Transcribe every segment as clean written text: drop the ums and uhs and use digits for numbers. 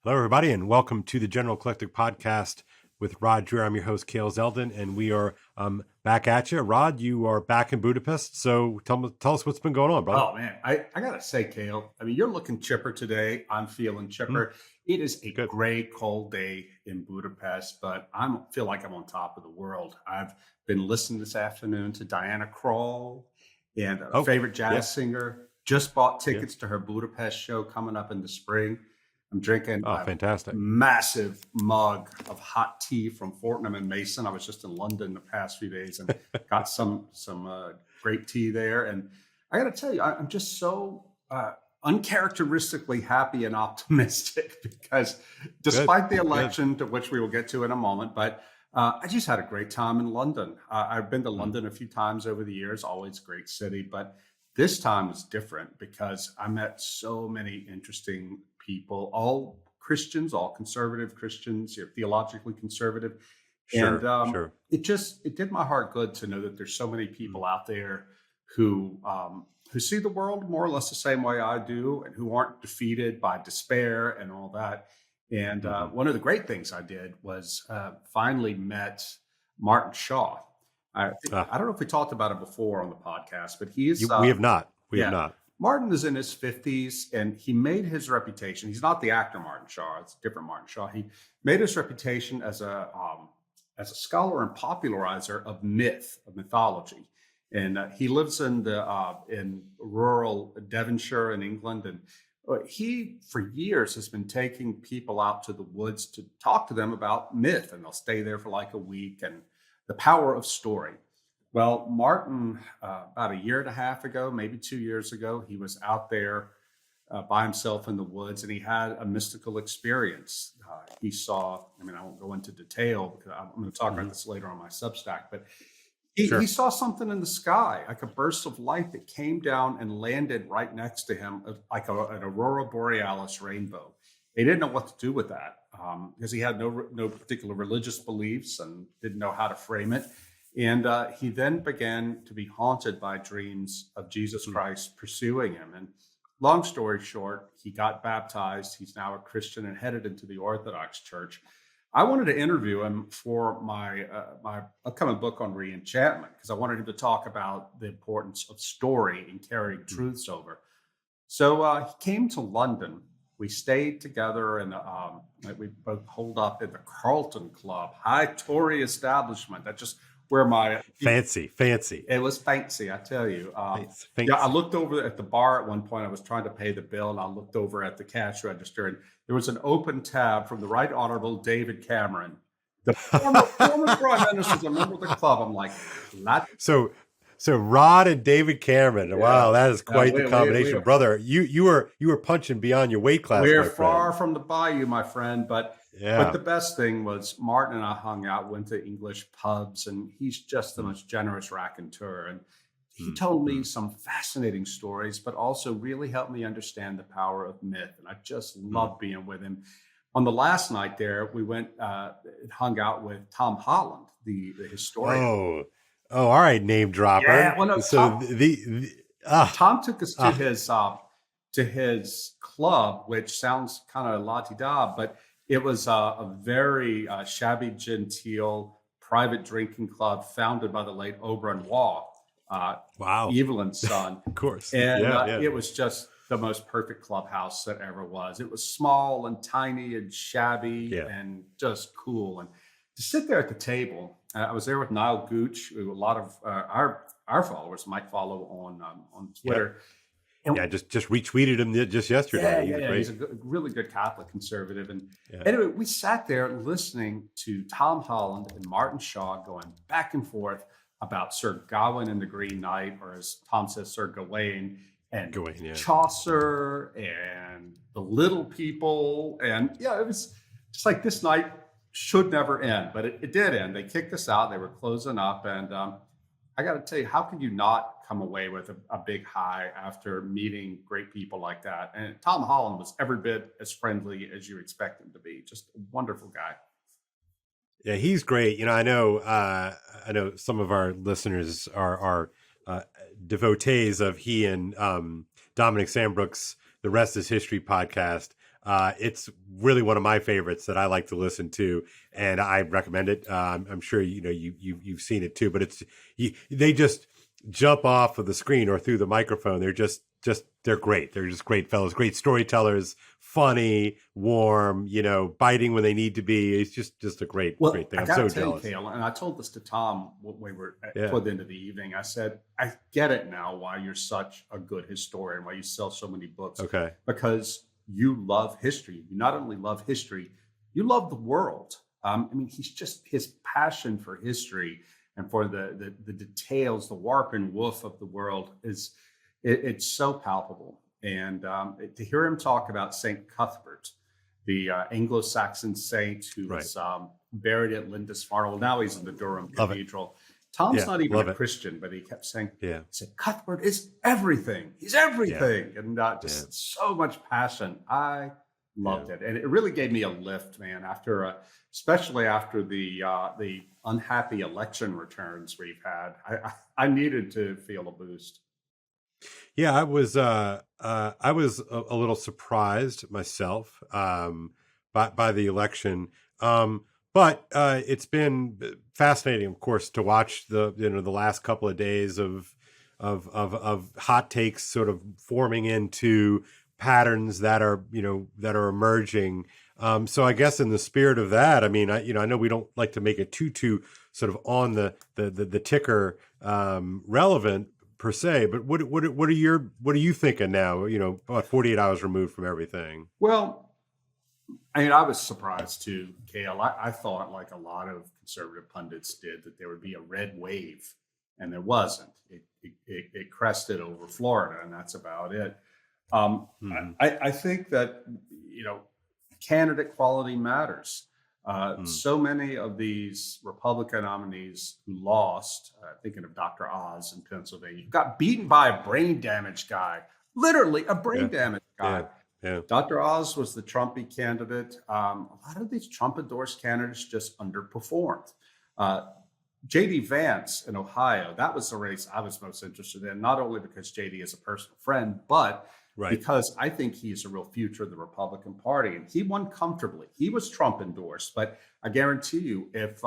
Hello, everybody, and welcome to the General Eclectic podcast with Rod Dreher. I'm your host, Kale Zeldin, and we are back at you. Rod, you are back in Budapest, so tell us what's been going on, brother. Oh, man, I got to say, Kale, I mean, you're looking chipper today. I'm feeling chipper. It is a gray, cold day in Budapest, but I feel like I'm on top of the world. I've been listening this afternoon to Diana Krall, and a favorite jazz singer. Just bought tickets to her Budapest show coming up in the spring. I'm drinking fantastic. Massive mug of hot tea from Fortnum and Mason. I was just in London the past few days and got some great tea there. And I got to tell you, I'm just so uncharacteristically happy and optimistic because despite the election, to which we will get to in a moment, but I just had a great time in London. I've been to London a few times over the years, always a great city, but this time was different because I met so many interesting people, all Christians, all conservative Christians, theologically conservative. Sure. It did my heart good to know that there's so many people out there who see the world more or less the same way I do and who aren't defeated by despair and all that. And one of the great things I did was finally met Martin Shaw. I don't know if we talked about it before on the podcast, but he is. We have not. We have not. Martin is in his 50s, and he made his reputation. He's not the actor Martin Shaw; it's a different Martin Shaw. He made his reputation as a scholar and popularizer of mythology, and he lives in rural Devonshire in England, and he for years has been taking people out to the woods to talk to them about myth, and they'll stay there for like a week and the power of story. Well, Martin, about a year and a half ago, maybe 2 years ago, he was out there by himself in the woods, and he had a mystical experience. He saw, I won't go into detail because I'm going to talk about this later on my Substack, but he saw something in the sky, like a burst of light that came down and landed right next to him, like an aurora borealis rainbow. He didn't know what to do with that because he had no particular religious beliefs and didn't know how to frame it. And he then began to be haunted by dreams of Jesus Christ pursuing him. And long story short, he got baptized. He's now a Christian and headed into the Orthodox Church. I wanted to interview him for my upcoming book on re-enchantment because I wanted him to talk about the importance of story and carrying truths over. So he came to London. We stayed together, and we both holed up in the Carlton Club, high Tory establishment. That just where my fancy. It was fancy, I tell you. Fancy. Yeah, I looked over at the bar at one point. I was trying to pay the bill, and I looked over at the cash register, and there was an open tab from the Right Honorable David Cameron, the former Prime Minister's a member of the club. I'm like, So Rod and David Cameron. Yeah. Wow, that is quite the combination, brother. You were punching beyond your weight class. We're far from the bayou, my friend. But the best thing was Martin and I hung out, went to English pubs, and he's just the most generous raconteur. And he told me some fascinating stories, but also really helped me understand the power of myth. And I just love being with him. On the last night there, we went hung out with Tom Holland, the historian. Oh, all right, name dropper. Yeah, well, no, so Tom took us to his club, which sounds kind of la-di-da, but it was a very shabby, genteel private drinking club founded by the late Oberon Waugh, Evelyn's son. Of course. And it was just the most perfect clubhouse that ever was. It was small and tiny and shabby and just cool. And to sit there at the table, I was there with Niall Gooch, who a lot of our followers might follow on Twitter. And just retweeted him just yesterday. He's a really good Catholic conservative. And anyway, we sat there listening to Tom Holland and Martin Shaw going back and forth about Sir Gawain and the Green Knight, or as Tom says, Sir Gawain, and Chaucer and the Little People. And it was just like this night should never end, but it did end. They kicked us out. They were closing up. And I got to tell you, how can you not come away with a big high after meeting great people like that? And Tom Holland was every bit as friendly as you expect him to be. Just a wonderful guy. Yeah, he's great. I know some of our listeners are devotees of he and Dominic Sandbrook's The Rest is History podcast. It's really one of my favorites that I like to listen to, and I recommend it. I'm sure you've seen it too, but they just jump off of the screen or through the microphone. They're just they're great. They're just great fellows, great storytellers, funny, warm, biting when they need to be. It's just a great thing. I I'm got so to tell jealous. you, Kale, and I told this to Tom when we were Yeah. toward the end of the evening. I said, I get it now why you're such a good historian, why you sell so many books. Okay. Because you love history. You not only love history, you love the world. His passion for history and for the details, the warp and woof of the world it's so palpable. And to hear him talk about Saint Cuthbert, the Anglo-Saxon saint who was buried at Lindisfarne. Well, now he's in the Durham Cathedral. Tom's not even a Christian, but he kept saying, he said, Cuthbert is everything. He's everything. Yeah. And just so much passion. I loved it. And it really gave me a lift, man, especially after the unhappy election returns we've had. I needed to feel a boost. Yeah, I was a little surprised myself by the election, but it's been fascinating, of course, to watch the last couple of days of hot takes sort of forming into patterns that are emerging. So I guess in the spirit of that, I mean, I know we don't like to make it too sort of on the ticker relevant per se, but what are you thinking now? About 48 hours removed from everything. Well, I mean, I was surprised too, Kale. I thought, like a lot of conservative pundits did, that there would be a red wave, and there wasn't. It crested over Florida, and that's about it. I think that candidate quality matters. So many of these Republican nominees who lost, thinking of Dr. Oz in Pennsylvania, got beaten by a brain damaged guy, literally a brain damaged guy. Yeah. Dr. Oz was the Trumpy candidate. A lot of these Trump endorsed candidates just underperformed. J.D. Vance in Ohio, that was the race I was most interested in, not only because J.D. is a personal friend, but because I think he's a real future of the Republican Party. And he won comfortably. He was Trump endorsed, but I guarantee you, if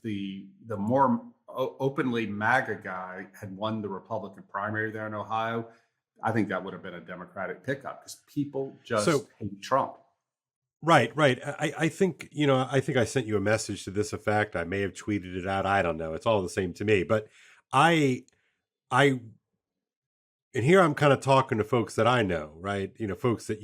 the more openly MAGA guy had won the Republican primary there in Ohio, I think that would have been a Democratic pickup, because people just hate Trump. Right. I think, I think I sent you a message to this effect. I may have tweeted it out. I don't know. It's all the same to me. But and here I'm kind of talking to folks that I know, right? Folks that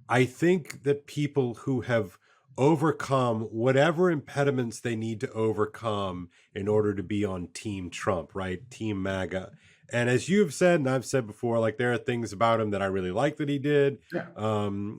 I think that people who have overcome whatever impediments they need to overcome in order to be on Team Trump, right? Team MAGA. And as you've said, and I've said before, like, there are things about him that I really like that he did. Yeah.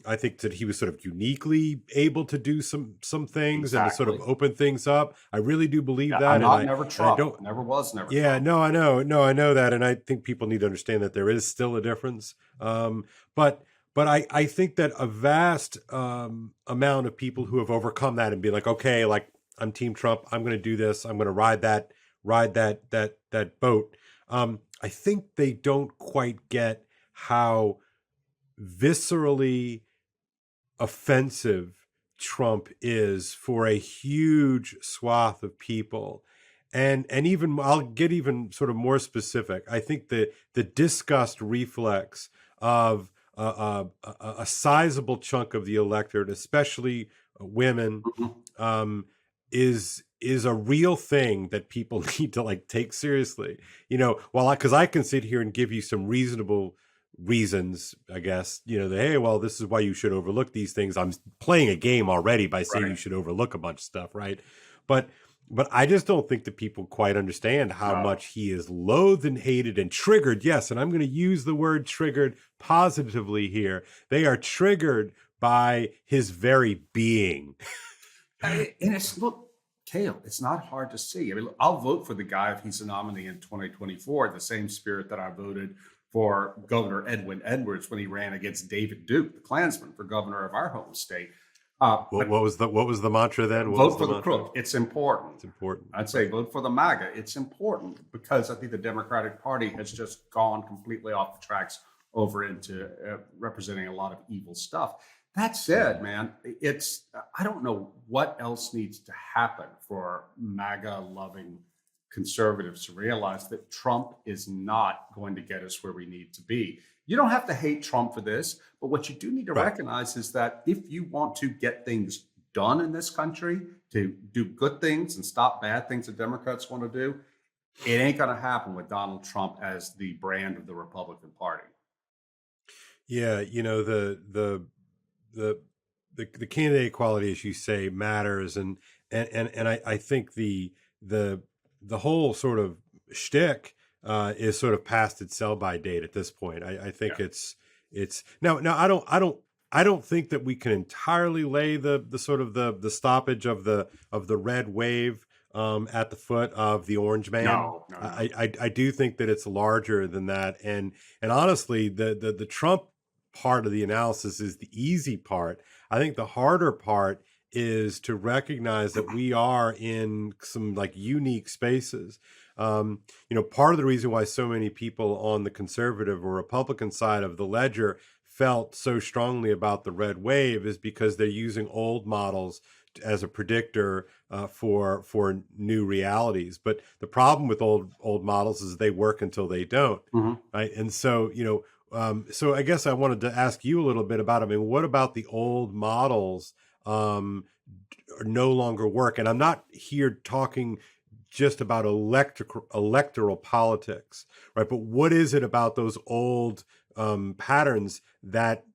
I think that he was sort of uniquely able to do some things and to sort of open things up. I really do believe that. I'm not never Trump. Never was never Yeah, Trump. no, I know. No, I know that. And I think people need to understand that there is still a difference. But I think that a vast amount of people who have overcome that and be like, okay, like, I'm Team Trump, I'm going to do this, I'm going to ride that boat. I think they don't quite get how viscerally offensive Trump is for a huge swath of people. And even I'll get even sort of more specific. I think the disgust reflex of a sizable chunk of the electorate, especially women, is a real thing that people need to take seriously. Because I can sit here and give you some reasonable reasons, I guess, that, hey, well, this is why you should overlook these things. I'm playing a game already by saying you should overlook a bunch of stuff, right? But I just don't think that people quite understand how much he is loathed and hated and triggered. Yes, and I'm going to use the word triggered positively here. They are triggered by his very being. And Kale, it's not hard to see. I mean, I'll vote for the guy if he's a nominee in 2024, the same spirit that I voted for Governor Edwin Edwards when he ran against David Duke, the Klansman, for governor of our home state. What was the mantra then? Vote for the crook. It's important. It's important. I'd say vote for the MAGA. It's important because I think the Democratic Party has just gone completely off the tracks over into representing a lot of evil stuff. That said, man, it's I don't know what else needs to happen for MAGA loving conservatives to realize that Trump is not going to get us where we need to be. You don't have to hate Trump for this, but what you do need to Right. recognize is that if you want to get things done in this country, to do good things and stop bad things that Democrats want to do, it ain't going to happen with Donald Trump as the brand of the Republican Party. Yeah, the candidate quality, as you say, matters, and I think the whole sort of shtick is sort of past its sell by date at this point. I think it's now I don't think that we can entirely lay the sort of the stoppage of the red wave at the foot of the orange man. No. I do think that it's larger than that, and honestly, the Trump part of the analysis is the easy part. I think the harder part is to recognize that we are in some like unique spaces. Part of the reason why so many people on the conservative or Republican side of the ledger felt so strongly about the red wave is because they're using old models as a predictor for new realities. But the problem with old models is they work until they don't, right? And so so I guess I wanted to ask you a little bit about, I mean, what about the old models no longer work? And I'm not here talking just about electoral politics, right? But what is it about those old patterns that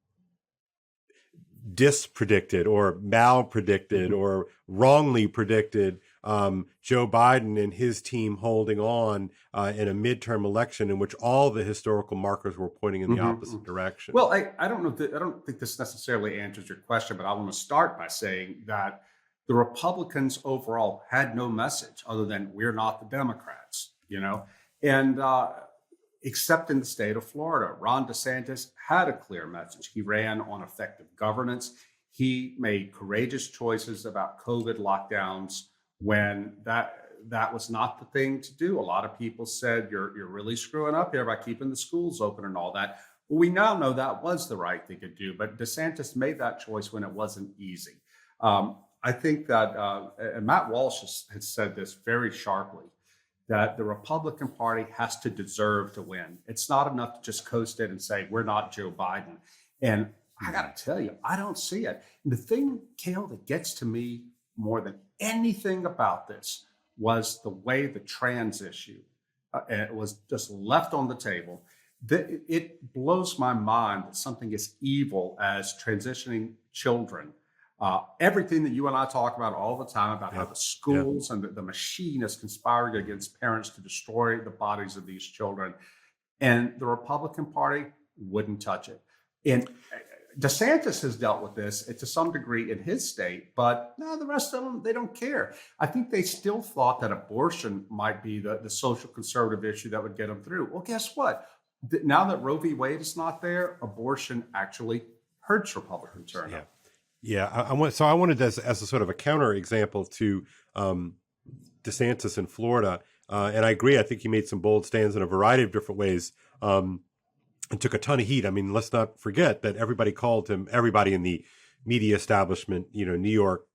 dispredicted or malpredicted or wrongly predicted Joe Biden and his team holding on in a midterm election in which all the historical markers were pointing in the opposite direction? Well, I don't know. I don't think this necessarily answers your question, but I want to start by saying that the Republicans overall had no message other than we're not the Democrats, and except in the state of Florida, Ron DeSantis had a clear message. He ran on effective governance. He made courageous choices about COVID lockdowns when that was not the thing to do. A lot of people said, you're really screwing up here by keeping the schools open and all that. Well, we now know that was the right thing to do, but DeSantis made that choice when it wasn't easy. I think that, and Matt Walsh has said this very sharply, that the Republican Party has to deserve to win. It's not enough to just coast it and say, we're not Joe Biden. And I got to tell you, I don't see it. And the thing, Kale, that gets to me more than anything about this was the way the trans issue was just left on the table. It blows my mind that something as evil as transitioning children, everything that you and I talk about all the time about how the schools and the machine is conspiring against parents to destroy the bodies of these children. And the Republican Party wouldn't touch it. And DeSantis has dealt with this to some degree in his state, but no, the rest of them, they don't care. I think they still thought that abortion might be the social conservative issue that would get them through. Well, guess what? Now that Roe v. Wade is not there, abortion actually hurts Republican turnout. Yeah, I wanted as a sort of a counter example to DeSantis in Florida, and I agree. I think he made some bold stands in a variety of different ways, and took a ton of heat. I mean, let's not forget that everybody in the media establishment, New York,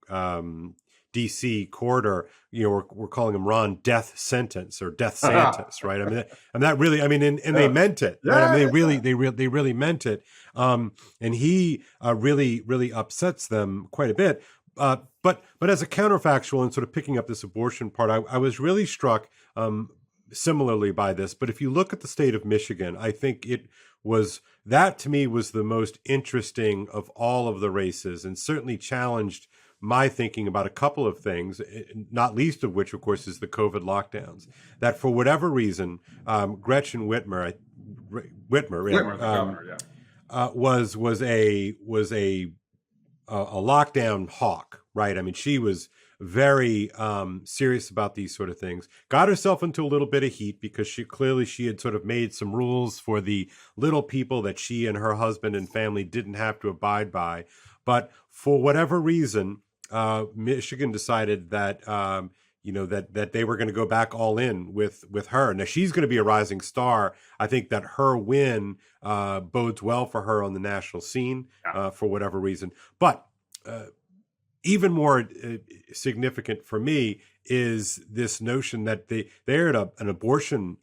DC corridor, we're calling him Ron Death Sentence or Death Santis, right? I mean, that really, I mean, and they meant it. Right? I mean, they really meant it. And he really upsets them quite a bit. But as a counterfactual and sort of picking up this abortion part, I was really struck similarly by this. But if you look at the state of Michigan, I think that to me was the most interesting of all of the races, and certainly challenged my thinking about a couple of things, not least of which, of course, is the COVID lockdowns. That for whatever reason, Gretchen Whitmer, Governor, was a lockdown hawk, right? I mean, she was very serious about these sort of things. Got herself into a little bit of heat because she had sort of made some rules for the little people that she and her husband and family didn't have to abide by. But for whatever reason, Michigan decided that that they were going to go back all in with her. Now she's going to be a rising star. I think that her win bodes well for her on the national scene for whatever reason. But even more significant for me is this notion that they're at an abortion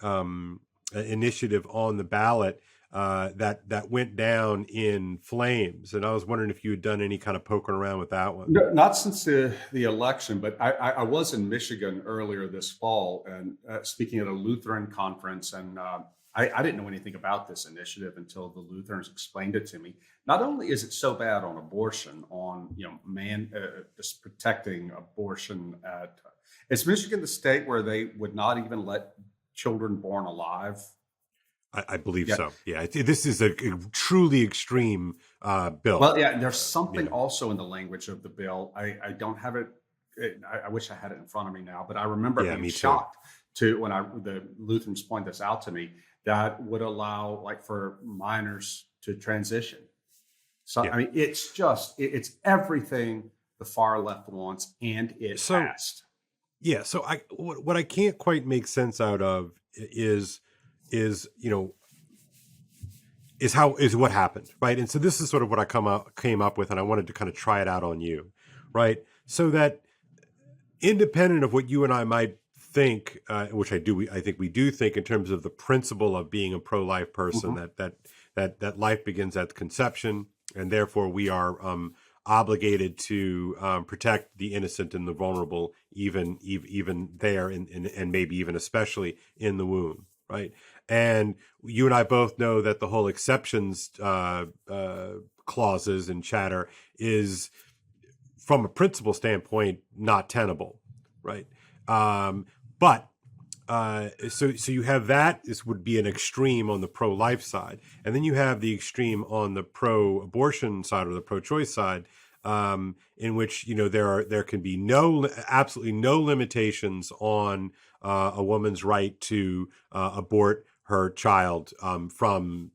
initiative on the ballot that went down in flames. And I was wondering if you had done any kind of poking around with that one. No, not since the election, but I was in Michigan earlier this fall and speaking at a Lutheran conference, and I didn't know anything about this initiative until the Lutherans explained it to me. Not only is it so bad on abortion, on just protecting abortion is Michigan the state where they would not even let children born alive? I believe so. Yeah, this is a truly extreme bill. Well, yeah, there's something also in the language of the bill. I don't have it. I wish I had it in front of me now, but I remember being shocked when the Lutherans pointed this out to me, that would allow for minors to transition. So, I mean, it's everything the far left wants, and it passed. Yeah. So what I can't quite make sense out of is what happened, right? And so this is sort of what I came up with, and I wanted to kind of try it out on you, right? So that independent of what you and I might think, which I think we do think in terms of the principle of being a pro-life person, that life begins at conception, and therefore we are obligated to protect the innocent and the vulnerable, even there, and maybe even especially in the womb, right? And you and I both know that the whole exceptions clauses and chatter is, from a principle standpoint, not tenable, right? But so you have that. This would be an extreme on the pro-life side, and then you have the extreme on the pro-abortion side or the pro-choice side, in which there can be absolutely no limitations on a woman's right to abort her child from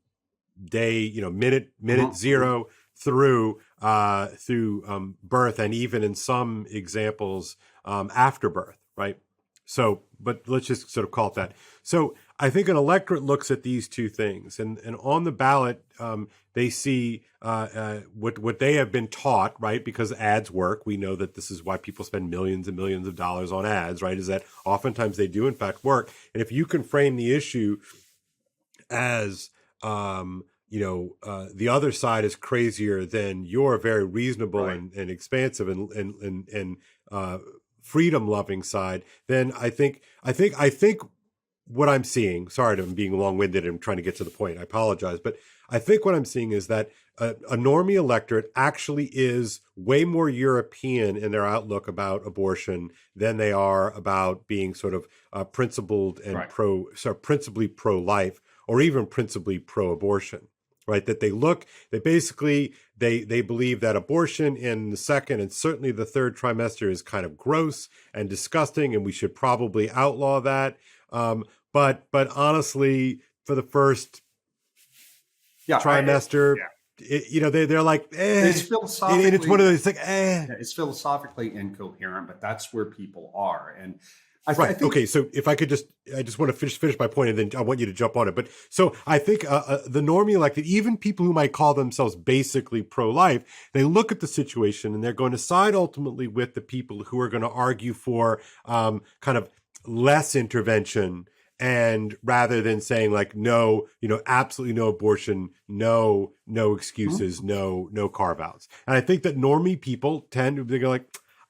day minute zero through birth, and even in some examples after birth, right? So, but let's just sort of call it that. So I think an electorate looks at these two things, and on the ballot, they see what they have been taught, right? Because ads work. We know that this is why people spend millions and millions of dollars on ads, right? Is that oftentimes they do in fact work. And if you can frame the issue as the other side is crazier than you're very reasonable, right, and expansive and freedom loving side, then I think what I'm seeing, sorry, I'm being long-winded and I'm trying to get to the point, I apologize, but I think what I'm seeing is that a normie electorate actually is way more European in their outlook about abortion than they are about being sort of principled and principally pro-life, or even principally pro-abortion. Right, that they believe that abortion in the second and certainly the third trimester is kind of gross and disgusting, and we should probably outlaw that. But honestly, for the first trimester, they're like, it's philosophically, and it's one of those It's philosophically incoherent, but that's where people are, and. I think, okay. So if I could I just want to finish my point, and then I want you to jump on it. But so I think the normie elected, even people who might call themselves basically pro-life, they look at the situation and they're going to side ultimately with the people who are going to argue for kind of less intervention, and rather than saying no, absolutely no abortion, no excuses, no carve outs. And I think that normie people they go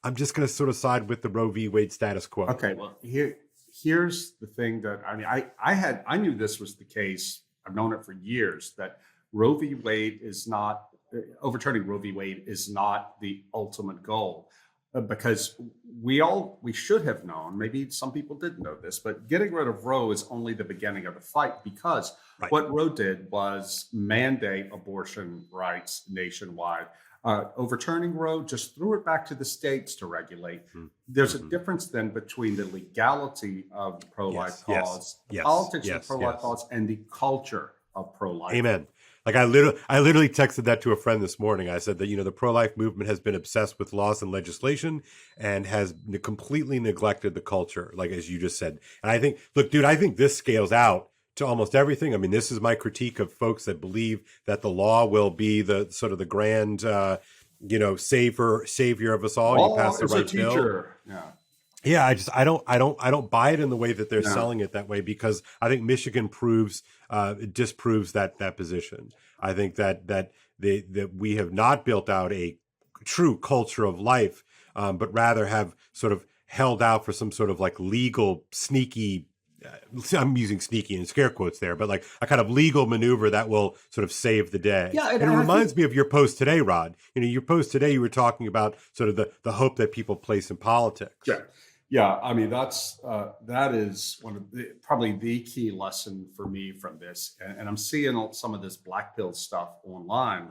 I'm just going to sort of side with the Roe v. Wade status quo. Okay, well, here's the thing that I knew this was the case. I've known it for years, that Roe v. Wade is not overturning Roe v. Wade is not the ultimate goal, because we should have known. Maybe some people didn't know this, but getting rid of Roe is only the beginning of the fight, because what Roe did was mandate abortion rights nationwide. Overturning Roe just threw it back to the states to regulate. There's a difference then between the legality of the pro-life cause, the politics of pro-life cause, and the culture of pro-life. Amen. Like I literally texted that to a friend this morning. I said that, the pro-life movement has been obsessed with laws and legislation and has completely neglected the culture, like as you just said. And I think, look, dude, I think this scales out to almost everything. I mean, this is my critique of folks that believe that the law will be the sort of the grand, savior of us all. You Law pass the is a right bill. teacher. Yeah. Yeah, I don't buy it in the way that they're No. selling it that way, because I think Michigan it disproves that position. I think that we have not built out a true culture of life, but rather have sort of held out for some sort of like legal sneaky. I'm using sneaky in scare quotes there, but like a kind of legal maneuver that will sort of save the day. Yeah, And it reminds me of your post today, Rod. Your post today, you were talking about sort of the hope that people place in politics. Yeah. Yeah, I mean that is probably the key lesson for me from this, and I'm seeing some of this black pill stuff online.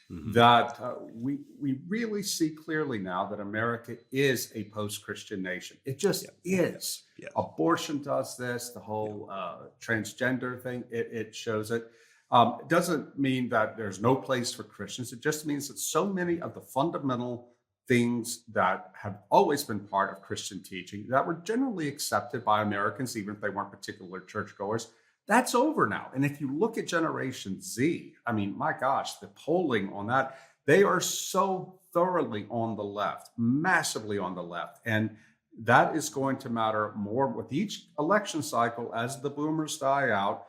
That we really see clearly now that America is a post-Christian nation. It just is. Yeah. Abortion does this. The whole transgender thing. It shows it. It doesn't mean that there's no place for Christians. It just means that so many of the fundamental things that have always been part of Christian teaching that were generally accepted by Americans, even if they weren't particular churchgoers, that's over now. And if you look at Generation Z, I mean, my gosh, the polling on that, they are so thoroughly on the left, massively on the left. And that is going to matter more with each election cycle. As the boomers die out,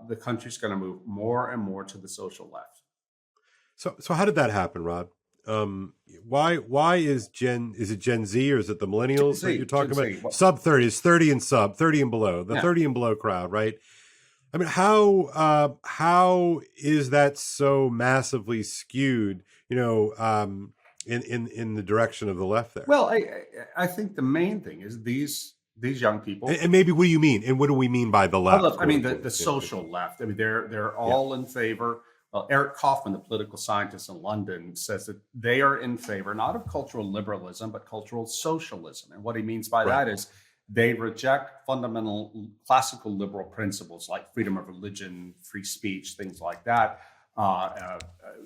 the country's going to move more and more to the social left. So how did that happen, Rod? Why is it Gen Z, or is it the millennials that you're talking about? Sub 30 is 30 and sub, 30 and below, the 30 and below crowd, right? I mean, how is that so massively skewed, in the direction of the left there? Well, I think the main thing is these young people, and maybe what do you mean, and what do we mean by the left? I mean the social left. I mean they're all in favor. Eric Kaufman, the political scientist in London, says that they are in favor not of cultural liberalism, but cultural socialism. And what he means by that is they reject fundamental classical liberal principles like freedom of religion, free speech, things like that,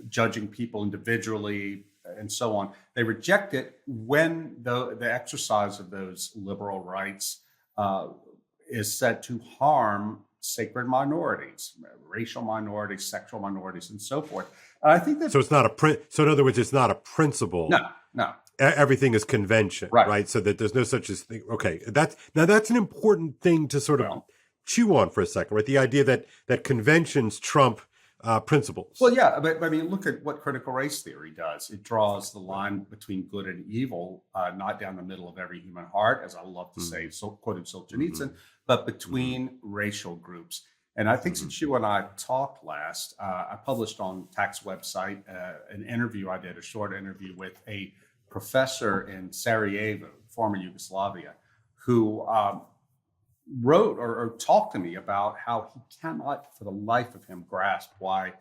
judging people individually, and so on. They reject it when the exercise of those liberal rights is said to harm sacred minorities, racial minorities, sexual minorities, and so forth. And I think that so it's not so in other words, it's not a principle. No. Everything is convention, right? So that there's no such as thing. Okay, that's an important thing to sort of chew on for a second, right? The idea that conventions trump principles. Well, yeah, but I mean, look at what critical race theory does. It draws the line between good and evil, not down the middle of every human heart, as I love to say, quoted Solzhenitsyn, but between racial groups. And I think since you and I talked last, I published on Tack's website an interview I did, a short interview with a professor in Sarajevo, former Yugoslavia, who wrote or talked to me about how he cannot for the life of him grasp why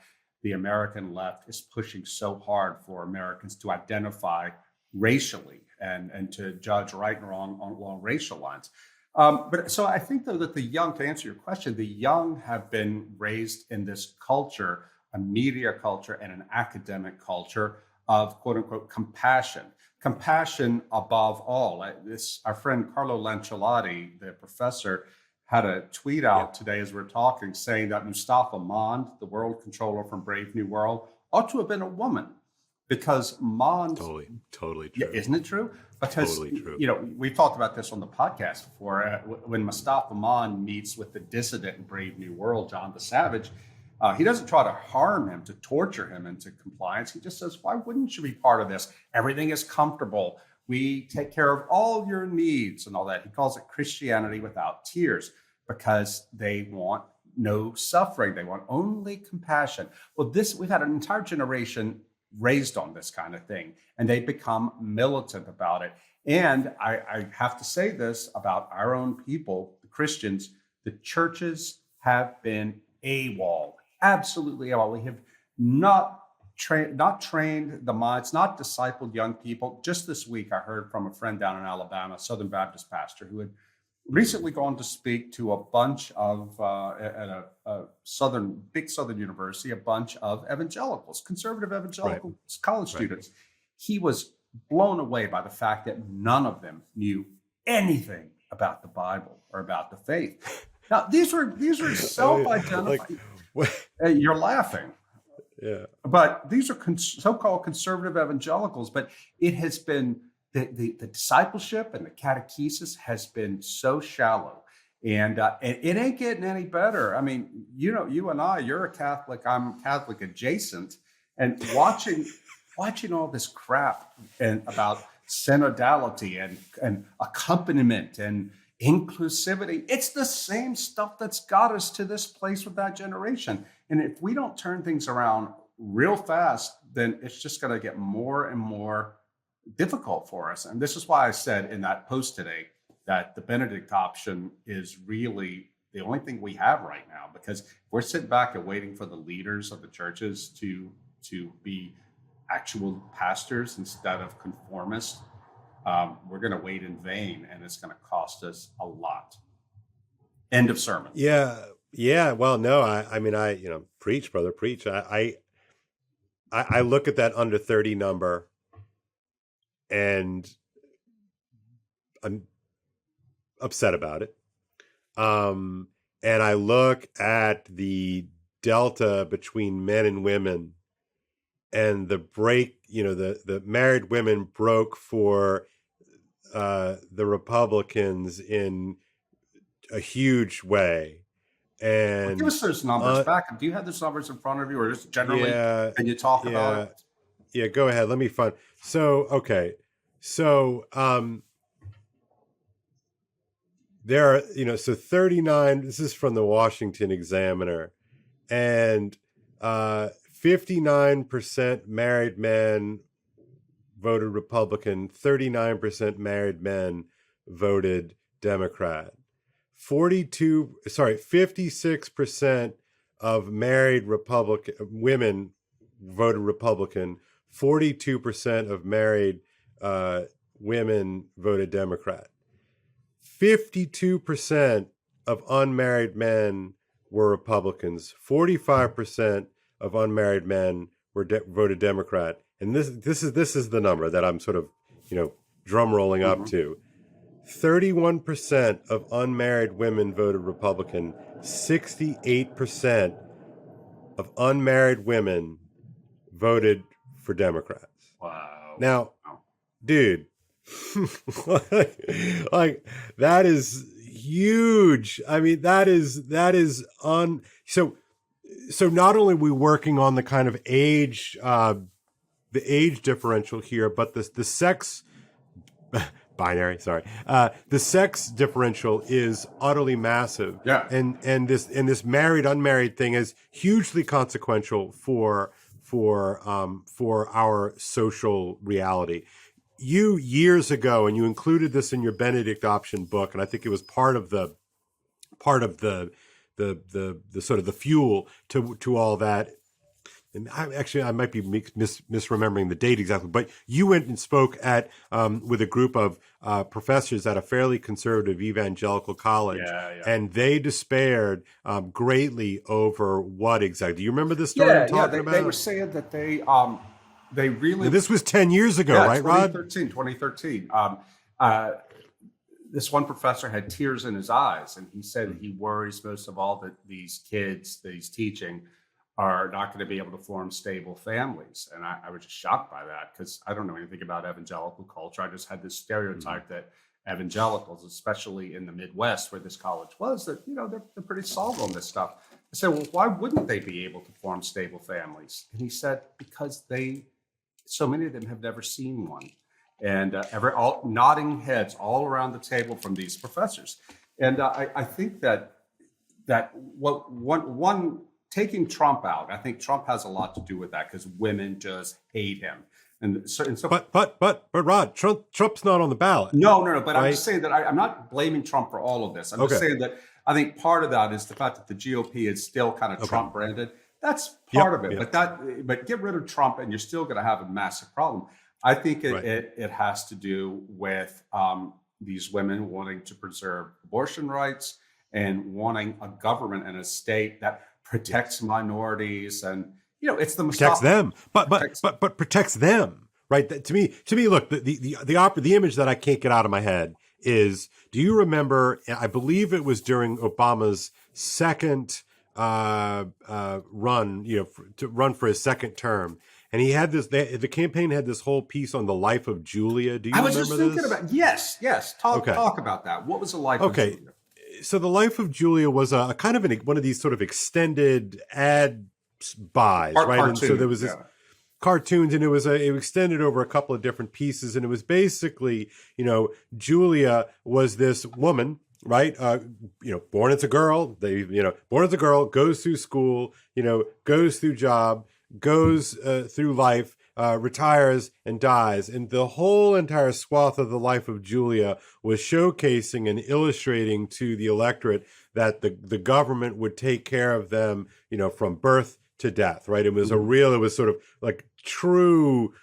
the American left is pushing so hard for Americans to identify racially and to judge right and wrong along racial lines. But so I think, though, that the young, to answer your question, the young have been raised in this culture, a media culture and an academic culture of quote unquote compassion above all. Our friend Carlo Lanciolotti, the professor, had a tweet out today as we're talking saying that Mustafa Mond, the world controller from Brave New World, ought to have been a woman, because Mond totally true. Yeah, isn't it true? Because totally true. We've talked about this on the podcast before. When Mustafa Mond meets with the dissident in Brave New World, John the Savage, he doesn't try to harm him, to torture him into compliance. He just says, why wouldn't you be part of this? Everything is comfortable. We take care of all your needs and all that. He calls it Christianity without tears, because they want no suffering. They want only compassion. Well, we've had an entire generation raised on this kind of thing, and they become militant about it. And I have to say this about our own people, the Christians: the churches have been AWOL, absolutely AWOL. We have not trained the minds, not discipled young people. Just this week, I heard from a friend down in Alabama, Southern Baptist pastor, who had recently gone to speak to a bunch of at a big southern university, a bunch of evangelicals, conservative Right. evangelical college Right. students. He was blown away by the fact that none of them knew anything about the Bible or about the faith. Now, these are I mean, like, self-identified. what? You're laughing, Yeah. but these are so-called conservative evangelicals. But it has been the discipleship and the catechesis has been so shallow, and it ain't getting any better. I mean, you and I, you're a Catholic, I'm Catholic adjacent, and watching all this crap and about synodality and accompaniment and inclusivity. It's the same stuff that's got us to this place with that generation. And if we don't turn things around real fast, then it's just going to get more and more difficult for us. And this is why I said in that post today that the Benedict option is really the only thing we have right now, because we're sitting back and waiting for the leaders of the churches to be actual pastors instead of conformists. We're going to wait in vain, and it's going to cost us a lot. End of sermon. Yeah. Yeah. Well, no, I mean, preach, brother, preach. I look at that under 30 number and I'm upset about it. And I look at the delta between men and women and the break, the married women broke for the Republicans in a huge way. And give us those numbers back. Do you have those numbers in front of you, or just generally? Yeah, Can you talk about it? Yeah, go ahead. Let me find. So, okay. So, there are, so 39, this is from the Washington Examiner, and 59% married men voted Republican, 39% married men voted Democrat. 56% of married Republican women voted Republican. 42% of married women voted Democrat. 52% of unmarried men were Republicans. 45% of unmarried men were voted Democrat. And this is the number that I'm sort of, drum rolling up to. 31% of unmarried women voted Republican. 68% of unmarried women voted for Democrats. Wow. Now, dude, like that is huge. I mean, that is so not only are we working on the kind of age, the age differential here, but the sex binary, sorry. The sex differential is utterly massive. Yeah. And this married unmarried thing is hugely consequential for our social reality. You years ago, and you included this in your Benedict option book, and I think it was part of the sort of the fuel to all that. And I might be misremembering the date exactly, but you went and spoke at with a group of professors at a fairly conservative evangelical college, and they despaired greatly over what exactly. Do you remember this story I'm talking about? They were saying that they really. This was 10 years ago, right, Rod? 2013. This one professor had tears in his eyes, and he said he worries most of all that these kids that he's teaching are not going to be able to form stable families. And I was just shocked by that, because I don't know anything about evangelical culture. I just had this stereotype that evangelicals, especially in the Midwest where this college was, that, they're pretty solid on this stuff. I said, well, why wouldn't they be able to form stable families? And he said, because so many of them have never seen one. And all nodding heads all around the table from these professors. And I think that taking Trump out, I think Trump has a lot to do with that, because women just hate him. And so but Rod, Trump's not on the ballot. No. But right? I'm just saying that I'm not blaming Trump for all of this. I'm just saying that I think part of that is the fact that the GOP is still kind of Trump branded. That's part of it. Yep. But get rid of Trump and you're still going to have a massive problem. I think it has to do with these women wanting to preserve abortion rights and wanting a government and a state that protects minorities, and it's the Protects Mustafa them, protects. but protects them, right? To me, look, the image that I can't get out of my head is: do you remember? I believe it was during Obama's second run, to run for his second term, and he had this. The campaign had this whole piece on the life of Julia. Do you I was just remember thinking this? about, yes. Talk Okay. talk about that. What was the life of Okay. Julia? So the life of Julia was a kind of one of these sort of extended ad buys, right? And so there Cartoon, was this yeah. cartoons, and it extended over a couple of different pieces, and it was basically, Julia was this woman, right? Born as a girl, born as a girl, goes through school, goes through job, goes through life, retires and dies. And the whole entire swath of the life of Julia was showcasing and illustrating to the electorate that the government would take care of them, from birth to death, right? It was it was sort of like true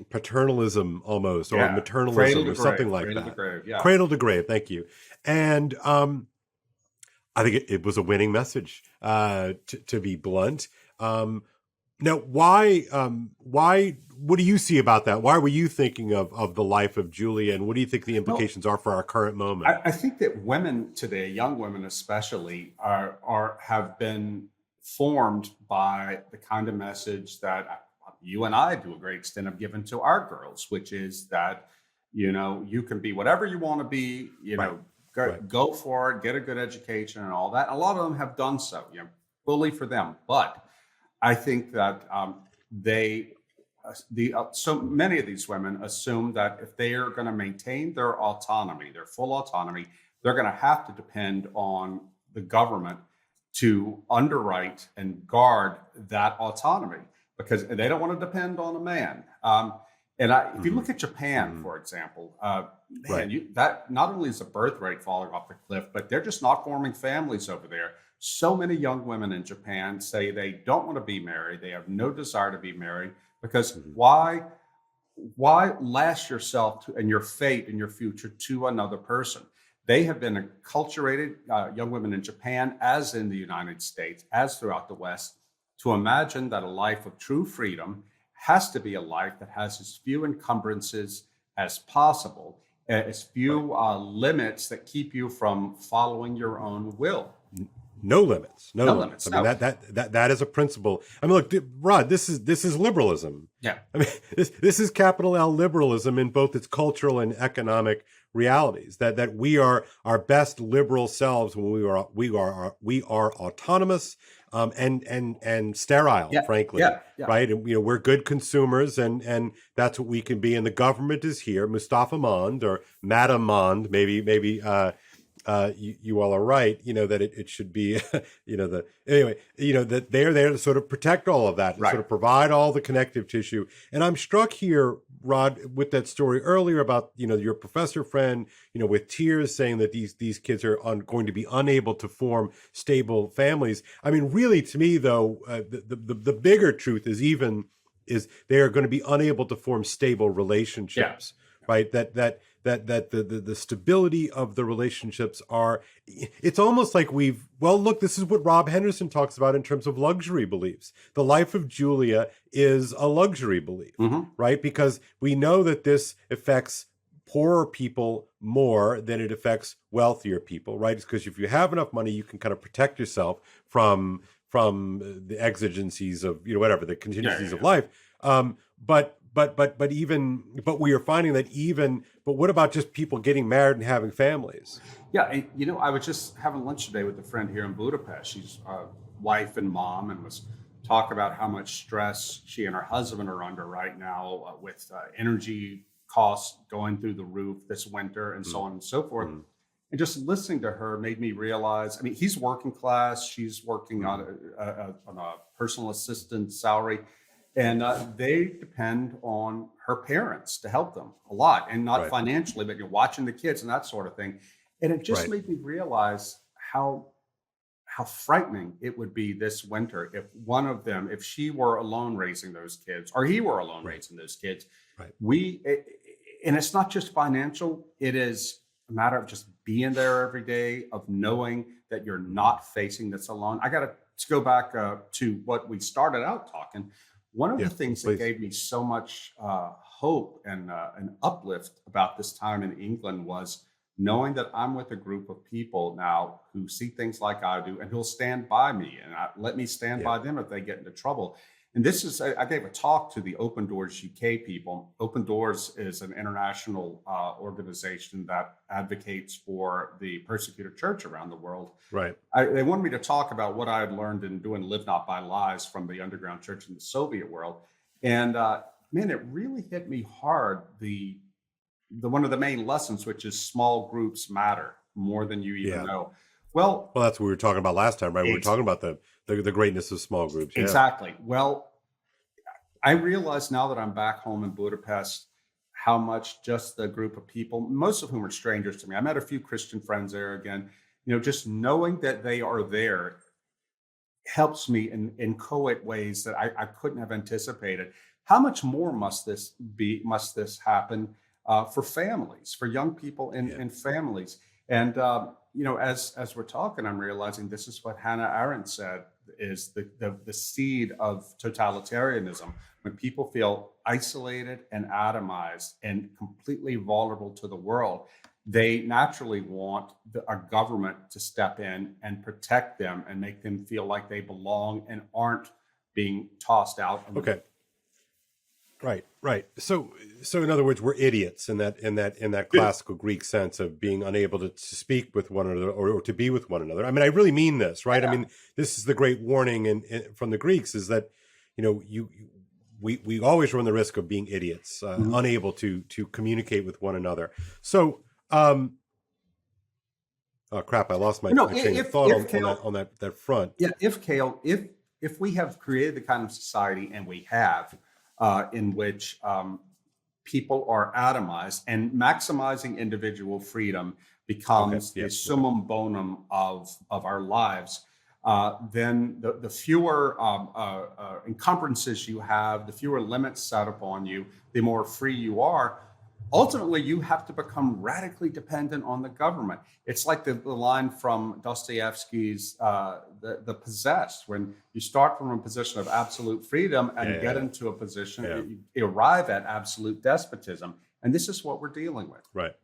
paternalism almost, or Yeah. Cradle maternalism, to or something grave, like cradle to that. grave. Yeah. Cradle to grave, thank you. And I think it was a winning message, to be blunt. Now, what do you see about that? Why were you thinking of the life of Julia, and what do you think the Well, implications are for our current moment? I think that women today, young women especially, have been formed by the kind of message that you and I, to a great extent, have given to our girls, which is that you can be whatever you want to be. Right, right. Go for it, get a good education, and all that. A lot of them have done so. Fully for them, but I think that so many of these women assume that if they are going to maintain their autonomy, their full autonomy, they're going to have to depend on the government to underwrite and guard that autonomy, because they don't want to depend on a man. If you look at Japan, for example, Right. that not only is the birth rate falling off the cliff, but they're just not forming families over there. So many young women in Japan say they don't want to be married. They have no desire to be married, because why lash yourself and your fate and your future to another person? They have been acculturated, young women in Japan, as in the United States, as throughout the West, to imagine that a life of true freedom has to be a life that has as few encumbrances as possible, as few limits that keep you from following your own will. No limits, no No limits. limits. I mean, No. that is a principle. I mean, look, Rod, this is liberalism. Yeah. I mean, this is capital L liberalism in both its cultural and economic realities. That we are our best liberal selves when we are autonomous, and sterile, Yeah. frankly, Yeah. right? And we're good consumers, and that's what we can be. And the government is here, Mustafa Mond or Madam Mond, maybe. You all are right, that it should be, that they're there to sort of protect all of that and Right. sort of provide all the connective tissue. And I'm struck here, Rod, with that story earlier about, your professor friend, with tears saying that these kids are going to be unable to form stable families. I mean, really, to me, though, the bigger truth is they are going to be unable to form stable relationships, right? That the stability of the relationships it's almost like look, this is what Rob Henderson talks about in terms of luxury beliefs. The life of Julia is a luxury belief, right? Because we know that this affects poorer people more than it affects wealthier people, right? It's because if you have enough money, you can kind of protect yourself from the exigencies of, whatever, the contingencies of life. But we are finding that what about just people getting married and having families? Yeah. I was just having lunch today with a friend here in Budapest. She's a wife and mom, and was talk about how much stress she and her husband are under right now, with energy costs going through the roof this winter, and so on and so forth. And just listening to her made me realize, I mean, he's working class, she's working on a personal assistant salary. And they depend on her parents to help them a lot, and not financially, but you're watching the kids and that sort of thing. And it just made me realize how frightening it would be this winter if one of them, if she were alone raising those kids, or he were alone raising those kids. And it's not just financial; it is matter of just being there every day, of knowing that you're not facing this alone. I got to go back to what we started out talking. One of Yeah, the things that please. gave me so much hope and an uplift about this time in England was knowing that I'm with a group of people now who see things like I do and who'll stand by me and let me stand Yeah. by them if they get into trouble. And this is, I gave a talk to the Open Doors UK people. Open Doors is an international organization that advocates for the persecuted church around the world. Right. They wanted me to talk about what I had learned in doing Live Not by Lies from the underground church in the Soviet world. And man, it really hit me hard. The one of the main lessons, which is small groups matter more than you even Yeah. know. Well, Well, that's what we were talking about last time, right? We were ex- talking about the greatness of small groups. Yeah. exactly. Well, I realize now that I'm back home in Budapest how much just the group of people, most of whom are strangers to me. I met a few Christian friends there again. Just knowing that they are there helps me in co-ed ways that I couldn't have anticipated. How much more must this be? Must this happen for families, for young people Yeah. in families? And as we're talking, I'm realizing this is what Hannah Arendt said is the seed of totalitarianism. When people feel isolated and atomized and completely vulnerable to the world, they naturally want a government to step in and protect them and make them feel like they belong and aren't being tossed out. Okay. Right, right. So in other words, we're idiots in that classical Greek sense of being unable to speak with one another or to be with one another. I mean, I really mean this, right? I mean, this is the great warning from the Greeks is that, we always run the risk of being idiots, unable to communicate with one another. So, oh crap, I lost my train of thought on that front. Yeah, if we have created the kind of society, and we have, in which people are atomized and maximizing individual freedom becomes the summum bonum of our lives, then the fewer encumbrances you have, the fewer limits set upon you, the more free you are. Ultimately, you have to become radically dependent on the government. It's like the line from Dostoevsky's The Possessed, when you start from a position of absolute freedom and get into a position, you arrive at absolute despotism. And this is what we're dealing with. Right.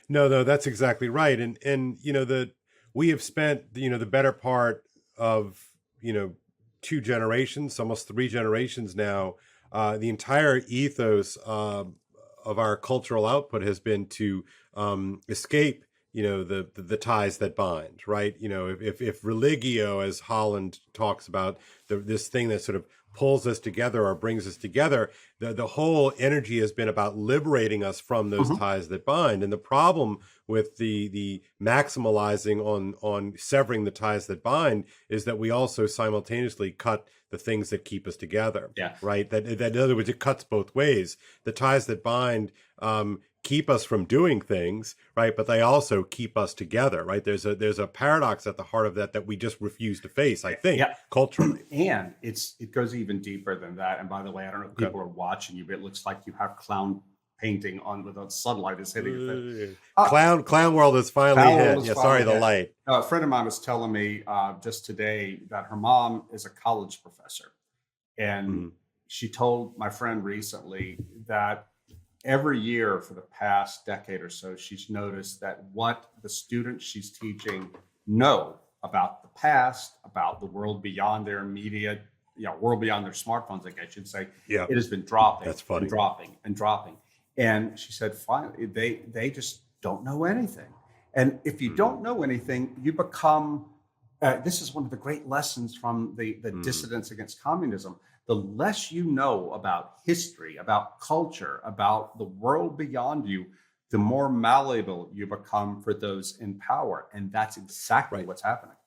No, that's exactly right. And we have spent, the better part of, 2 generations, almost 3 generations now, the entire ethos of our cultural output has been to escape, the ties that bind, right? If religio, as Holland talks about, this thing that sort of pulls us together or brings us together, the whole energy has been about liberating us from those ties that bind. And the problem with the maximalizing on severing the ties that bind is that we also simultaneously cut the things that keep us together. Yeah. Right. That in other words, it cuts both ways. The ties that bind keep us from doing things, right? But they also keep us together, right? There's a paradox at the heart of that we just refuse to face, I think, culturally. And it goes even deeper than that. And by the way, I don't know if people are watching you, but it looks like you have clown painting on with the sunlight is hitting it. Clown world is finally hit. Yeah, sorry, the light. A friend of mine was telling me just today that her mom is a college professor. And she told my friend recently that every year for the past decade or so, she's noticed that what the students she's teaching know about the past, about the world beyond their immediate, world beyond their smartphones, I should say, it has been dropping. That's funny. And dropping and dropping. And she said, finally, they just don't know anything. And if you don't know anything, you become, this is one of the great lessons from the dissidents against communism. The less you know about history, about culture, about the world beyond you, the more malleable you become for those in power. And that's exactly what's happening.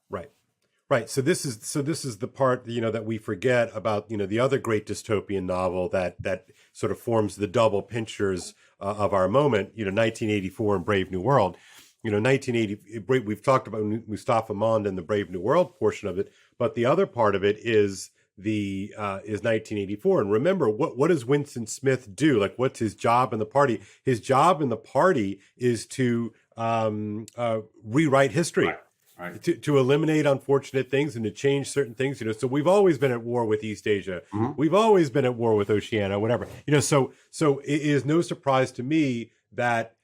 Right. So this is the part, that we forget about, the other great dystopian novel that sort of forms the double pinchers of our moment, 1984 and Brave New World. 1980, we've talked about Mustafa Mond and the Brave New World portion of it, but the other part of it is is 1984. And remember, what does Winston Smith do? Like, what's his job in the party? His job in the party is to rewrite history. Right. Right. To eliminate unfortunate things and to change certain things, so we've always been at war with East Asia. Mm-hmm. We've always been at war with Oceania, whatever, so it is no surprise to me that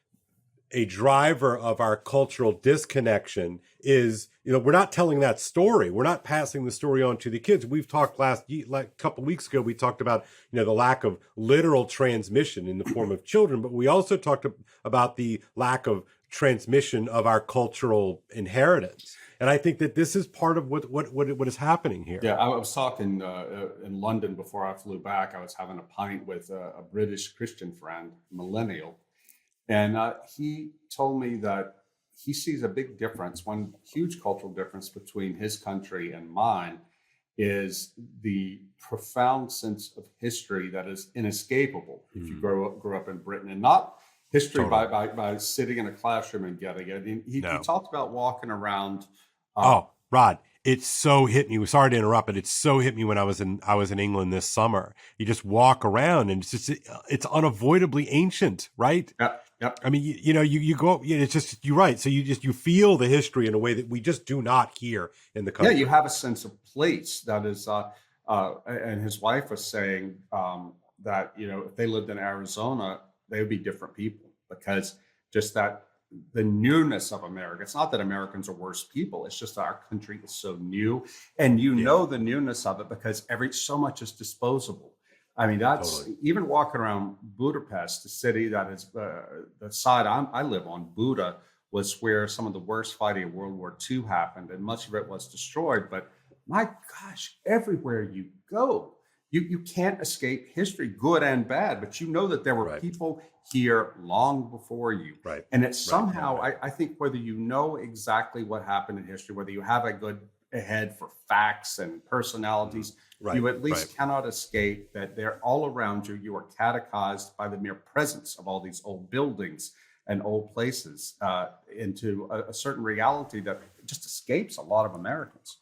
a driver of our cultural disconnection is, we're not telling that story. We're not passing the story on to the kids. We've talked like a couple of weeks ago, we talked about, the lack of literal transmission in the form of children, but we also talked about the lack of transmission of our cultural inheritance. And I think that this is part of what is happening here. Yeah, I was talking in London before I flew back. I was having a pint with a British Christian friend, millennial, and he told me that he sees a big difference. One huge cultural difference between his country and mine is the profound sense of history that is inescapable if you grew up in Britain, and not history totally. by sitting in a classroom and getting it. He talked about walking around. Rod, it so hit me. Sorry to interrupt, but it so hit me when I was in England this summer. You just walk around and it's unavoidably ancient, right? Yeah. Yep. I mean, you go. It's just you're right. So you feel the history in a way that we just do not here in the country. Yeah, you have a sense of place that is. And his wife was saying that if they lived in Arizona, they would be different people, because just that the newness of America. It's not that Americans are worse people. It's just that our country is so new, and the newness of it because so much is disposable. I mean, that's totally. Even walking around Budapest, the city that is the side I live on, Buda, was where some of the worst fighting of World War II happened, and much of it was destroyed. But my gosh, everywhere you go, you can't escape history, good and bad. But that there were people here long before you. Right. And it's somehow, I think, whether you know exactly what happened in history, whether you have a good head for facts and personalities, you at least cannot escape that they're all around you. You are catechized by the mere presence of all these old buildings and old places into a certain reality that just escapes a lot of Americans.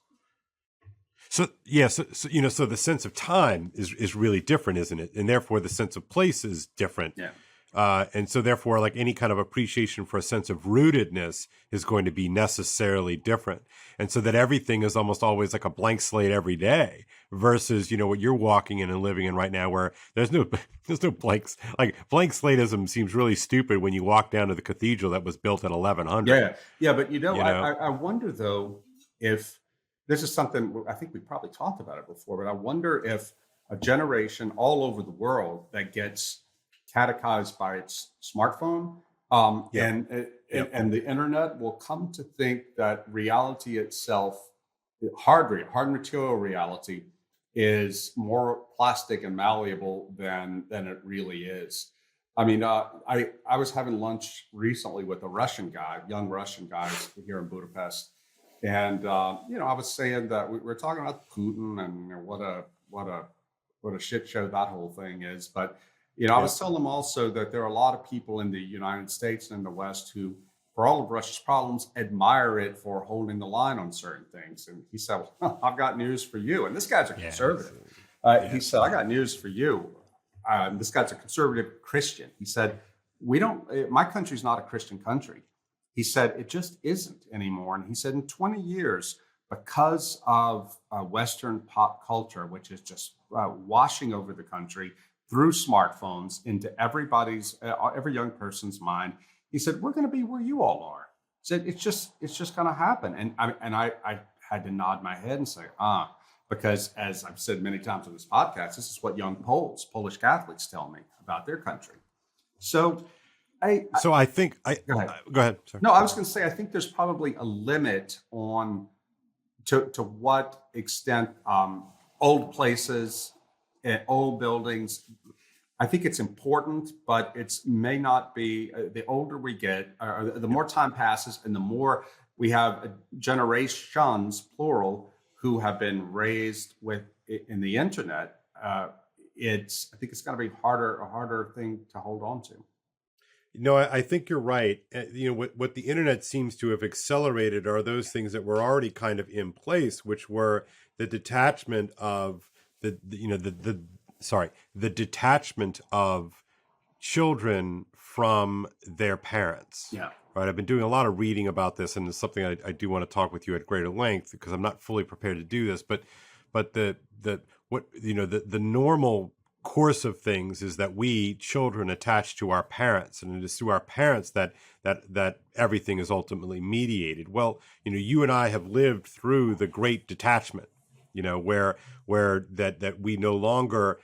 So the sense of time is really different, isn't it? And therefore the sense of place is different. Yeah. And so therefore, like, any kind of appreciation for a sense of rootedness is going to be necessarily different. And so that everything is almost always like a blank slate every day versus, what you're walking in and living in right now, where there's no blanks. Like, blank slateism seems really stupid when you walk down to the cathedral that was built in 1100. Yeah. But, I wonder, though, if this is something, I think we probably talked about it before, but I wonder if a generation all over the world that gets catechized by its smartphone and the internet will come to think that reality itself, hard material reality, is more plastic and malleable than it really is. I mean, I was having lunch recently with a young Russian guy here in Budapest, and I was saying that we're talking about Putin and what a shit show that whole thing is, but. I was telling them also that there are a lot of people in the United States and in the West who, for all of Russia's problems, admire it for holding the line on certain things. And he said, well, I've got news for you. And this guy's a conservative. He said, I got news for you. This guy's a conservative Christian. He said, my country's not a Christian country. He said, it just isn't anymore. And he said, in 20 years, because of Western pop culture, which is just washing over the country, through smartphones into every young person's mind, he said, we're going to be where you all are. He said, it's just going to happen. And I had to nod my head and say, because as I've said many times on this podcast, this is what young Polish Catholics tell me about their country. So I think go ahead. Sorry. No, I was going to say, I think there's probably a limit to what extent old places, old buildings. I think it's important, but it may not be. The older we get, the more time passes, and the more we have generations, plural, who have been raised in the internet. I think it's going to be a harder thing to hold on to. I think you're right. What the internet seems to have accelerated are those things that were already kind of in place, which were the detachment of the detachment of children from their parents. Yeah. Right. I've been doing a lot of reading about this, and it's something I do want to talk with you at greater length because I'm not fully prepared to do this. But the normal course of things is that we children attach to our parents, and it is through our parents that everything is ultimately mediated. Well, you and I have lived through the Great Detachment, where that we no longer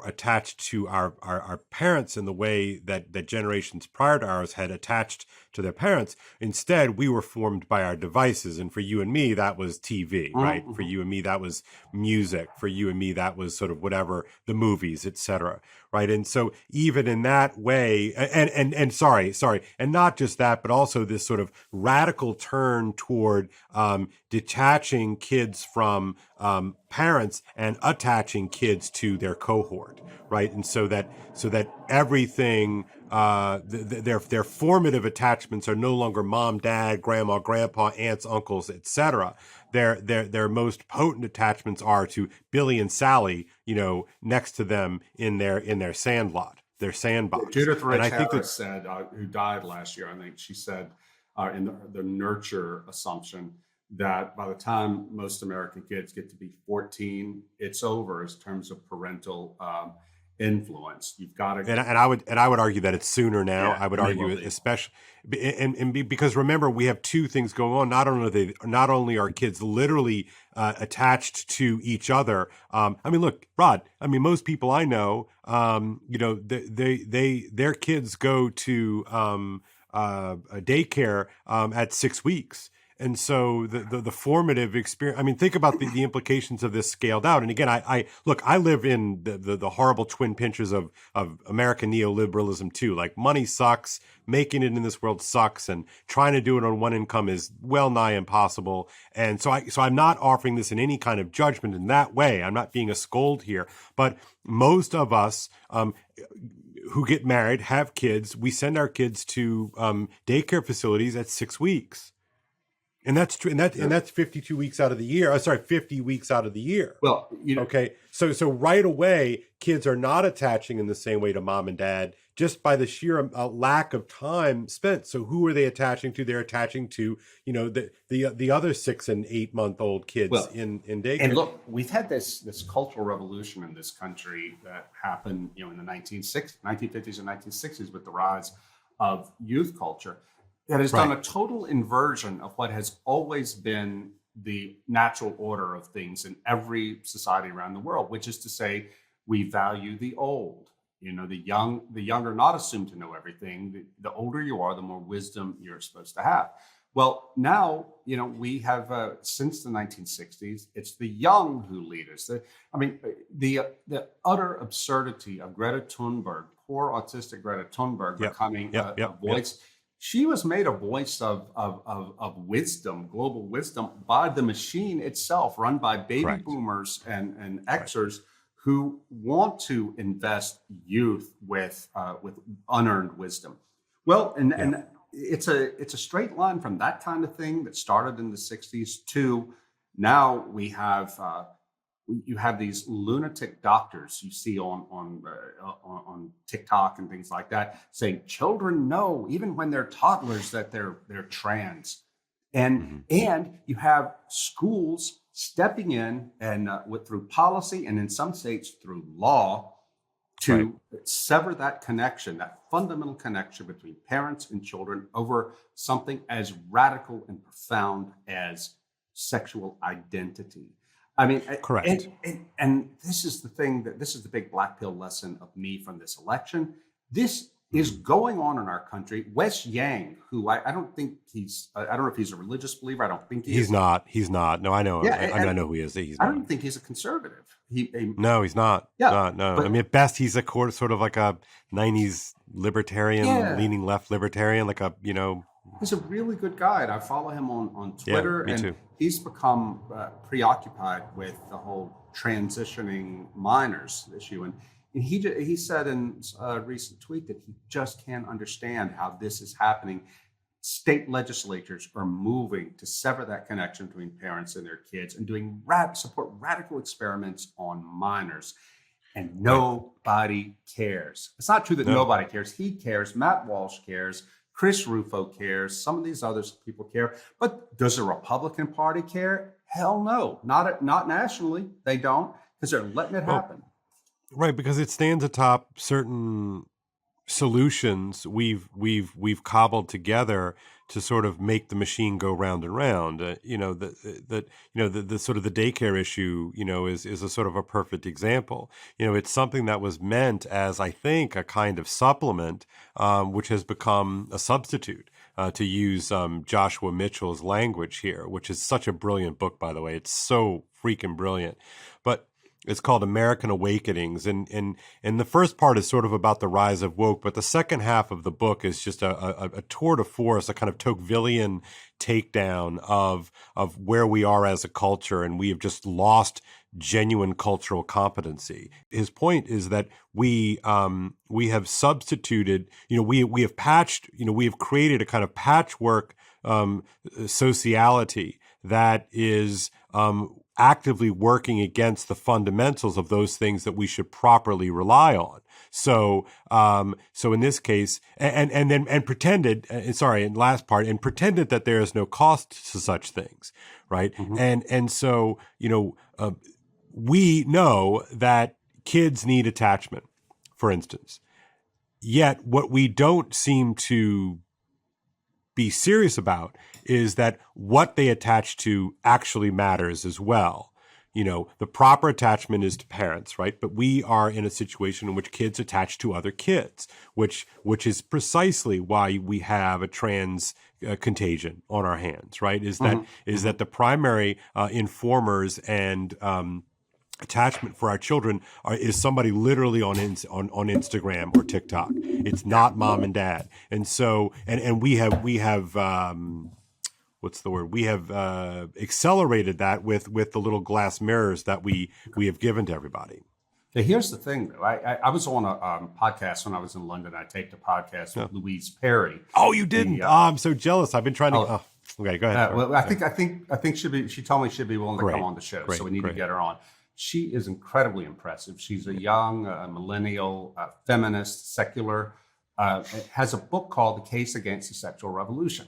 attached to our parents in the way that generations prior to ours had attached to their parents. Instead, we were formed by our devices, and for you and me that was TV, right? For you and me that was music. For you and me that was sort of whatever, the movies, etc., right? And so even in that way, and sorry, and not just that, but also this sort of radical turn toward detaching kids from parents and attaching kids to their cohort, right? And so that everything, their formative attachments are no longer mom, dad, grandma, grandpa, aunts, uncles, etc. Their most potent attachments are to Billy and Sally, next to them in their sandlot, their sandbox. Judith And I Rich think Harris said, who died last year, I think she said in the nurture assumption that by the time most American kids get to be 14, it's over in terms of parental influence. You've got to, and I would argue that it's sooner now. yeah, I would and they argue will it, be. especially, because remember, we have two things going on. Not only are kids literally attached to each other. I mean, look, Rod. I mean, most people I know, their kids go to a daycare at 6 weeks. And so the formative experience, I mean, think about the implications of this scaled out. And again, I look, I live in the horrible twin pinches of American neoliberalism too. Like, money sucks, making it in this world sucks, and trying to do it on one income is well nigh impossible. And so I'm not offering this in any kind of judgment in that way. I'm not being a scold here, but most of us, who get married, have kids, we send our kids to daycare facilities at 6 weeks. And that's true. And that's 52 weeks out of the year. 50 weeks out of the year. Well, okay. So right away, kids are not attaching in the same way to mom and dad, just by the sheer lack of time spent. So who are they attaching to? They're attaching to, the other 6 and 8 month old kids in daycare. And look, we've had this cultural revolution in this country that happened, in the 1950s and 1960s with the rise of youth culture. That has done a total inversion of what has always been the natural order of things in every society around the world, which is to say, we value the old. The young are not assumed to know everything. The older you are, the more wisdom you're supposed to have. Well, now, we have, since the 1960s, it's the young who lead us. The utter absurdity of Greta Thunberg, poor autistic Greta Thunberg, becoming a voice. She was made a voice of wisdom, global wisdom, by the machine itself, run by baby boomers and Xers who want to invest youth with unearned wisdom. Well, and it's a straight line from that kind of thing that started in the 60s to now we have you have these lunatic doctors you see on TikTok and things like that saying children know even when they're toddlers that they're trans, and you have schools stepping in and through policy and in some states through law to sever that connection, that fundamental connection between parents and children over something as radical and profound as sexual identity. I mean, correct. And this is the thing this is the big black pill lesson of me from this election. This is going on in our country. Wes Yang, who I don't think I don't know if he's a religious believer. I don't think he's not. He's not. No, I know him. Yeah, I know who he is. I don't think he's a conservative. No, he's not. Yeah, no. I mean, at best, he's a sort of like a 90s libertarian, leaning left libertarian, like a, He's a really good guy, and I follow him on Twitter. Yeah, me too. He's become preoccupied with the whole transitioning minors issue. And he said in a recent tweet that he just can't understand how this is happening state legislatures are moving to sever that connection between parents and their kids and doing support radical experiments on minors. And nobody cares. It's not true that nobody cares. He cares. Matt Walsh cares. Chris Rufo cares. Some of these other people care. But does the Republican Party care? Hell no. Not nationally. They don't, because they're letting it happen. Right, because it stands atop certain solutions we've cobbled together to sort of make the machine go round and round. The sort of the daycare issue, is a sort of a perfect example. It's something that was meant as, I think, a kind of supplement, which has become a substitute. To use Joshua Mitchell's language here, which is such a brilliant book, by the way. It's so freaking brilliant. But it's called American Awakenings. And the first part is sort of about the rise of woke, but the second half of the book is just a tour de force, a kind of Tocquevillian takedown of where we are as a culture, and we have just lost genuine cultural competency. His point is that we have substituted, we have patched, we have created a kind of patchwork sociality that is actively working against the fundamentals of those things that we should properly rely on. So in this case, and pretended, and last part, and pretended that there is no cost to such things, right? Mm-hmm. And so, we know that kids need attachment, for instance. Yet what we don't seem to be serious about is that what they attach to actually matters as well. The proper attachment is to parents, right? But we are in a situation in which kids attach to other kids, which is precisely why we have a trans contagion on our hands, right? Is that the primary informers and attachment for our children is somebody literally on Instagram or TikTok. It's not mom and dad. And so, and we have what's the word? We have accelerated that with the little glass mirrors that we have given to everybody. Now, here's the thing, though. I was on a podcast when I was in London. I taped a podcast with Louise Perry. Oh, you didn't? I'm so jealous. I've been trying to. Okay, go ahead. Well, I think she told me she'd be willing to come on the show, so we need to get her on. She is incredibly impressive. She's a young millennial feminist, secular. Has a book called The Case Against the Sexual Revolution.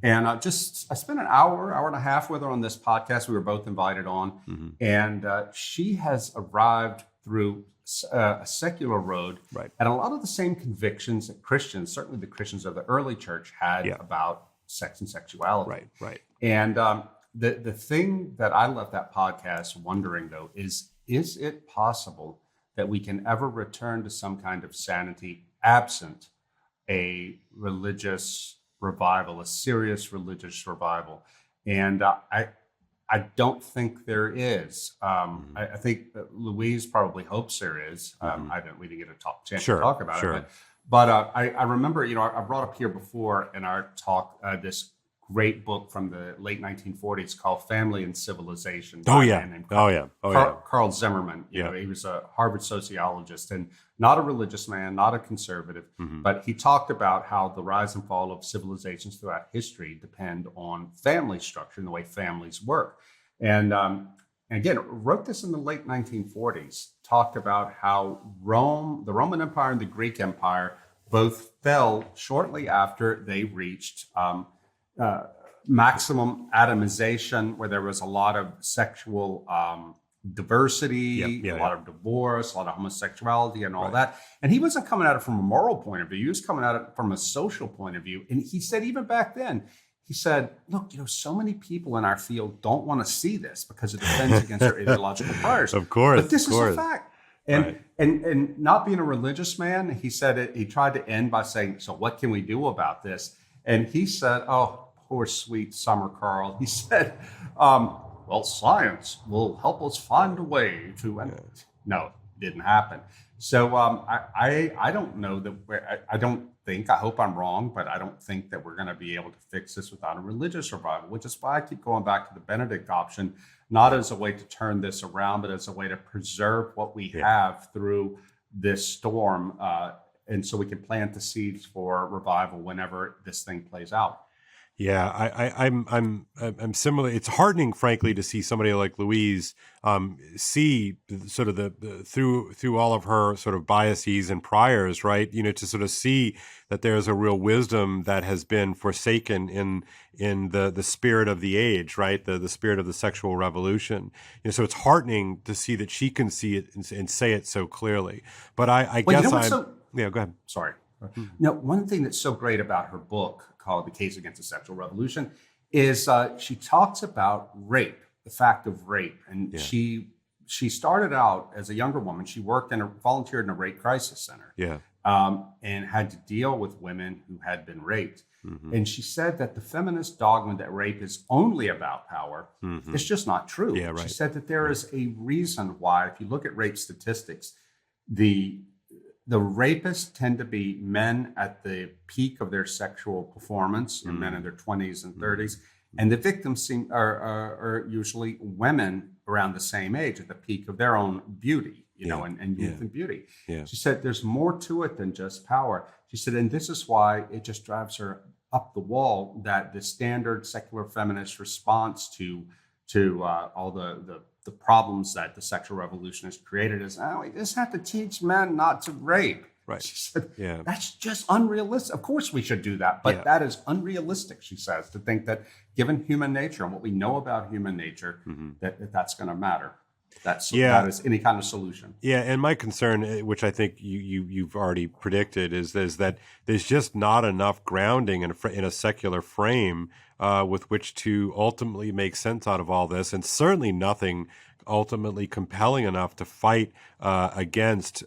And I spent an hour and a half with her on this podcast. We were both invited on. Mm-hmm. And she has arrived through a secular road, right, and a lot of the same convictions that Christians, certainly the Christians of the early church, had about sex and sexuality. Right. And the thing that I left that podcast wondering, though, is it possible that we can ever return to some kind of sanity absent a religious revival, a serious religious revival? And I don't think there is. I think Louise probably hopes there is. We didn't get a chance to talk about it. But I remember, I brought up here before in our talk this great book from the late 1940s called Family and Civilization. Carl Zimmerman. He was a Harvard sociologist and not a religious man, not a conservative, but he talked about how the rise and fall of civilizations throughout history depend on family structure and the way families work. And again, wrote this in the late 1940s, talked about how the Roman Empire and the Greek Empire both fell shortly after they reached maximum atomization, where there was a lot of sexual diversity, a lot of divorce, a lot of homosexuality and all that. And he wasn't coming at it from a moral point of view. He was coming at it from a social point of view. And he said, even back then, he said, look, so many people in our field don't want to see this because it defends against their ideological priors. Of course. But this is a fact. And not being a religious man, he said he tried to end by saying, so what can we do about this? And he said, oh, poor sweet Summer Carl. He said, well, science will help us find a way to end it. No, it didn't happen. So I don't know that I hope I'm wrong, but I don't think that we're going to be able to fix this without a religious revival, which is why I keep going back to the Benedict option, not as a way to turn this around, but as a way to preserve what we have through this storm. And so we can plant the seeds for revival whenever this thing plays out. Yeah, I'm similar. It's heartening, frankly, to see somebody like Louise see sort of the through all of her sort of biases and priors, right? To sort of see that there's a real wisdom that has been forsaken in the spirit of the age, right? The spirit of the sexual revolution. So it's heartening to see that she can see it and say it so clearly. But I Well, you know guess what's I'm so yeah. Go ahead. sorry. No, one thing that's so great about her book called "The Case Against the Sexual Revolution" is she talks about rape, the fact of rape, and Yeah, she started out as a younger woman. She worked and volunteered in a rape crisis center, yeah. and had to deal with women who had been raped. Hmm. And she said that the feminist dogma that rape is only about power Hmm. is just not true. Yeah, She right. said that there Right. is a reason why, if you look at rape statistics, the the rapists tend to be men at the peak of their sexual performance, men in their 20s and Mm-hmm. 30s, and the victims are usually women around the same age at the peak of their own beauty, Yeah, and yeah, youth and beauty. yeah. She said there's more to it than just power. She said, and this is why it just drives her up the wall that the standard secular feminist response to all the problems that the sexual revolution has created is, oh, we just have to teach men not to rape. Right. She said, Yeah, that's just unrealistic. Of course we should do that, but yeah. that is unrealistic, she says, to think that given human nature and what we know about human nature, Hmm. that's going to matter. That Yeah, is any kind of solution. yeah. And my concern, which I think you've already predicted, is that there's just not enough grounding in a secular frame with which to ultimately make sense out of all this, and certainly nothing ultimately compelling enough to fight against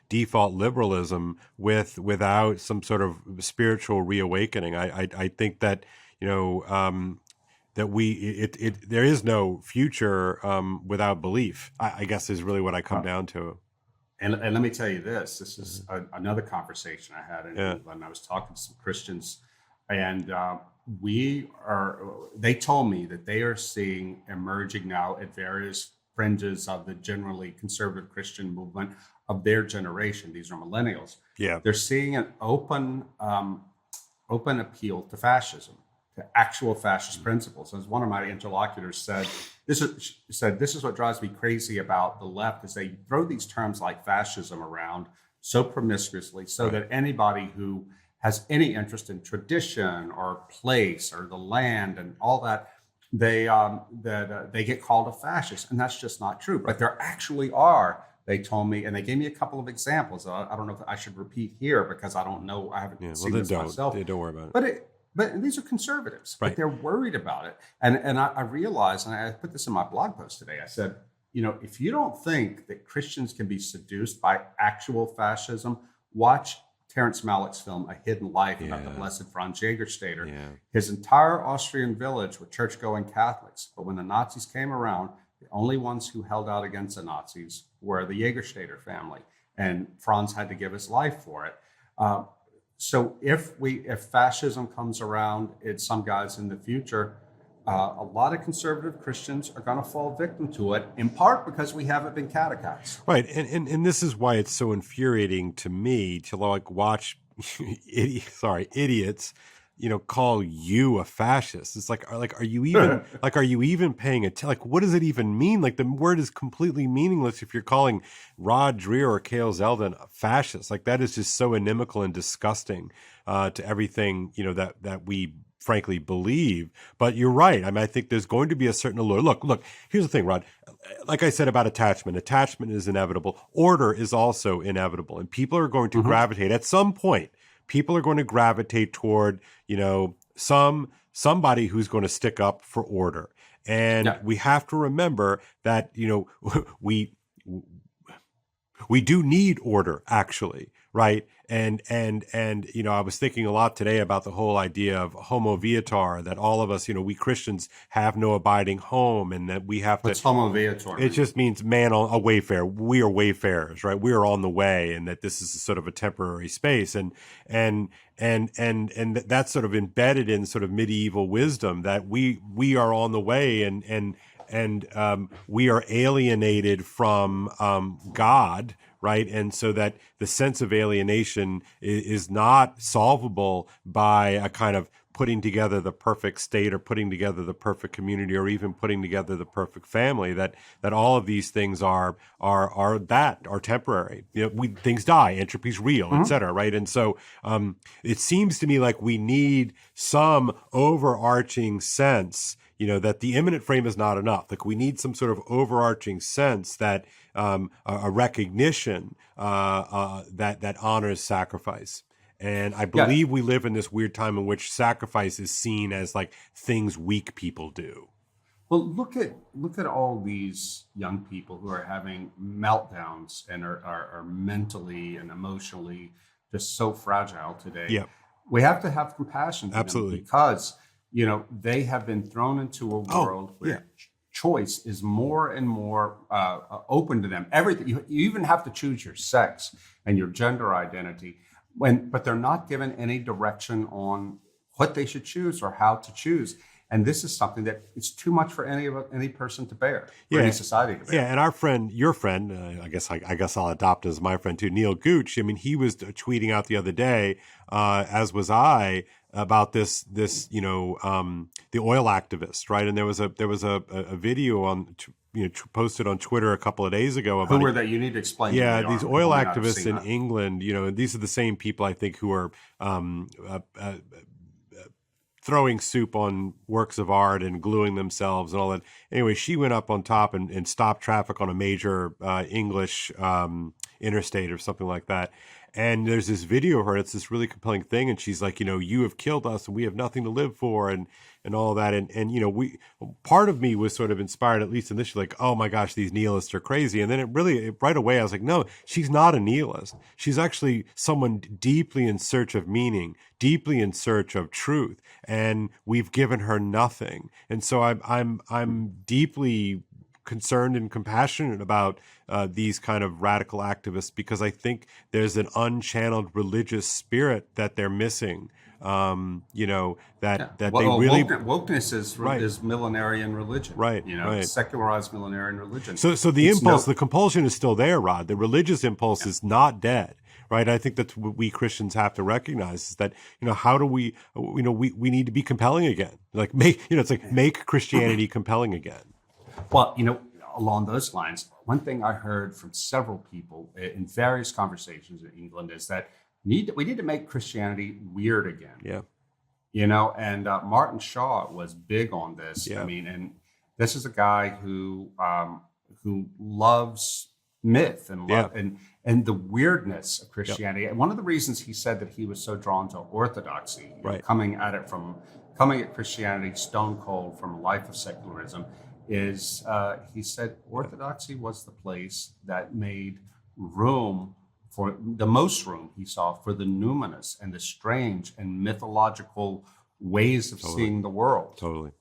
default liberalism without some sort of spiritual reawakening. I think that you know. That there is no future without belief. I guess is really what I come Well, down to. and let me tell you this. This is Mhm. another conversation I had in Yeah, England. I was talking to some Christians, and they told me that they are seeing emerging now at various fringes of the generally conservative Christian movement of their generation. These are millennials. yeah, They're seeing an open appeal to fascism, to actual fascist principles. As one of my interlocutors said, this is what drives me crazy about the left is they throw these terms like fascism around so promiscuously, so right, that anybody who has any interest in tradition or place or the land and all that, they get called a fascist, and that's just not true. right. But there actually are. They told me, and they gave me a couple of examples. I don't know if I should repeat here because I don't know. I haven't Yeah. Well, seen then this myself. don't worry about it. But these are conservatives, but Right. they're worried about it. And I realized, and I put this in my blog post today. I said, if you don't think that Christians can be seduced by actual fascism, watch Terrence Malick's film A Hidden Life about the Yeah, Blessed Franz Jägerstätter. yeah, His entire Austrian village were church-going Catholics, but when the Nazis came around, the only ones who held out against the Nazis were the Jägerstätter family, and Franz had to give his life for it. Uh, so if fascism comes around, it's some guys in the future, a lot of conservative Christians are going to fall victim to it, in part because we haven't been catechized. right. And this is why it's so infuriating to me to like watch idiots, call you a fascist. It's like are you even paying attention? Like, what does it even mean? Like, the word is completely meaningless if you're calling Rod Dreher or Kale Zeldin a fascist. Like, that is just so inimical and disgusting to everything that we frankly believe. But you're right. I mean, I think there's going to be a certain allure. Look. Here's the thing, Rod. Like I said about attachment is inevitable. Order is also inevitable, and people are going to Mm-hmm. gravitate at some point. People are going to gravitate toward somebody who's going to stick up for order, and Yeah. we have to remember that we we do need order, actually, right? And I was thinking a lot today about the whole idea of homo viator, that all of us, we Christians have no abiding home, and that we have to. What's homo viator It mean? just means man on a wayfarer. We are wayfarers, right? We are on the way, and that this is sort of a temporary space, and that's sort of embedded in sort of medieval wisdom, that we are on the way, and we are alienated from God, right? And so that the sense of alienation is not solvable by a kind of putting together the perfect state or putting together the perfect community or even putting together the perfect family, that all of these things are temporary. Things die, entropy's real, et cetera, right? And so it seems to me like we need some overarching sense, that the imminent frame is not enough. Like we need some sort of overarching sense that a recognition that honors sacrifice. And I believe we live in this weird time in which sacrifice is seen as like things weak people do. Well, look at all these young people who are having meltdowns and are mentally and emotionally just so fragile today. Yeah. We have to have compassion for Absolutely. them because, they have been thrown into a world where choice is more and more open to them. Everything, you even have to choose your sex and your gender identity. But they're not given any direction on what they should choose or how to choose. And this is something that it's too much for any person to bear, for any society to bear. Yeah, and our friend, your friend, I guess I'll adopt as my friend too, Neil Gooch. I mean, he was tweeting out the other day, as was I, about this the oil activist, right? And there was a video on posted on Twitter a couple of days ago about who were that? You need to explain. Yeah, these oil activists in England. And these are the same people I think who are throwing soup on works of art and gluing themselves and all that. Anyway, she went up on top and stopped traffic on a major English interstate or something like that. And there's this video of her. It's this really compelling thing. And she's like, you have killed us and we have nothing to live for and all that. And part of me was sort of inspired, at least initially, like, oh my gosh, these nihilists are crazy. And then right away, I was like, no, she's not a nihilist. She's actually someone deeply in search of meaning, deeply in search of truth. And we've given her nothing. And so I'm deeply concerned and compassionate about these kind of radical activists because I think there's an unchanneled religious spirit that they're missing. Wokeness is millenarian religion, right? Secularized millenarian religion. So the compulsion is still there, Rod. The religious impulse is not dead. Right. I think that's what we Christians have to recognize is that, how do we need to be compelling again? Like make Christianity compelling again. Well, along those lines, one thing I heard from several people in various conversations in England is that we need to make Christianity weird again. Yeah. And Martin Shaw was big on this. Yeah. I mean, and this is a guy who loves myth and the weirdness of Christianity. Yep. And one of the reasons he said that he was so drawn to orthodoxy, coming at Christianity stone cold from a life of secularism, is he said orthodoxy was the place that made room for the most room he saw for the numinous and the strange and mythological ways of seeing the world. Totally.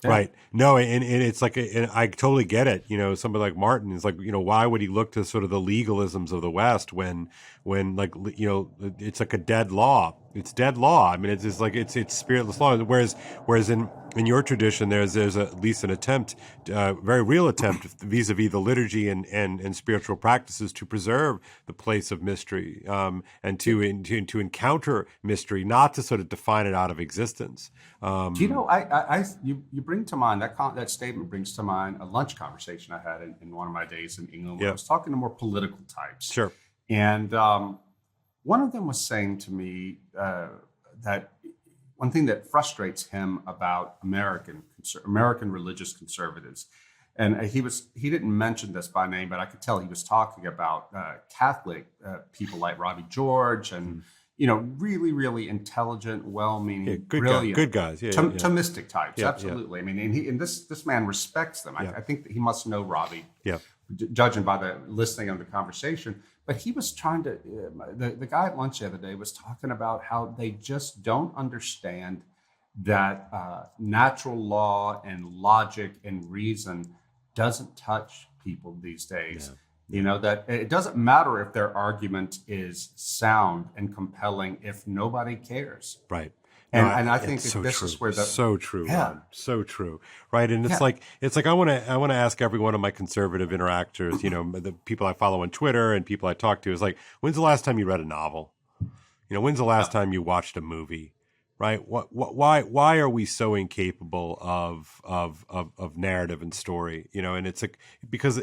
Yeah. Right. No, and it's like, and I totally get it. Somebody like Martin is like, why would he look to sort of the legalisms of the West when it's like a dead law. It's dead law. I mean, it's just like it's spiritless law. Whereas in your tradition, there's at least an attempt, very real attempt vis-a-vis the liturgy and spiritual practices to preserve the place of mystery, and to encounter mystery, not to sort of define it out of existence. You bring to mind that statement brings to mind a lunch conversation I had in one of my days in England where I was talking to more political types. Sure. And one of them was saying to me that one thing that frustrates him about American religious conservatives, and he didn't mention this by name, but I could tell he was talking about Catholic people like Robbie George and really, really intelligent, well-meaning, brilliant, good guys, Thomistic types, absolutely. Yeah. I mean, and this man respects them. I think that he must know Robbie, judging by the listening of the conversation. But he was trying to, the guy at lunch the other day was talking about how they just don't understand that natural law and logic and reason doesn't touch people these days. Yeah. That it doesn't matter if their argument is sound and compelling if nobody cares. Right. And I think so this true. is where so true, Ron. So true, right? And it's like I want to ask every one of my conservative interactors, the people I follow on Twitter and people I talk to, is like, when's the last time you read a novel? When's the last time you watched a movie? right? Why are we so incapable of narrative and story? You know, and it's like because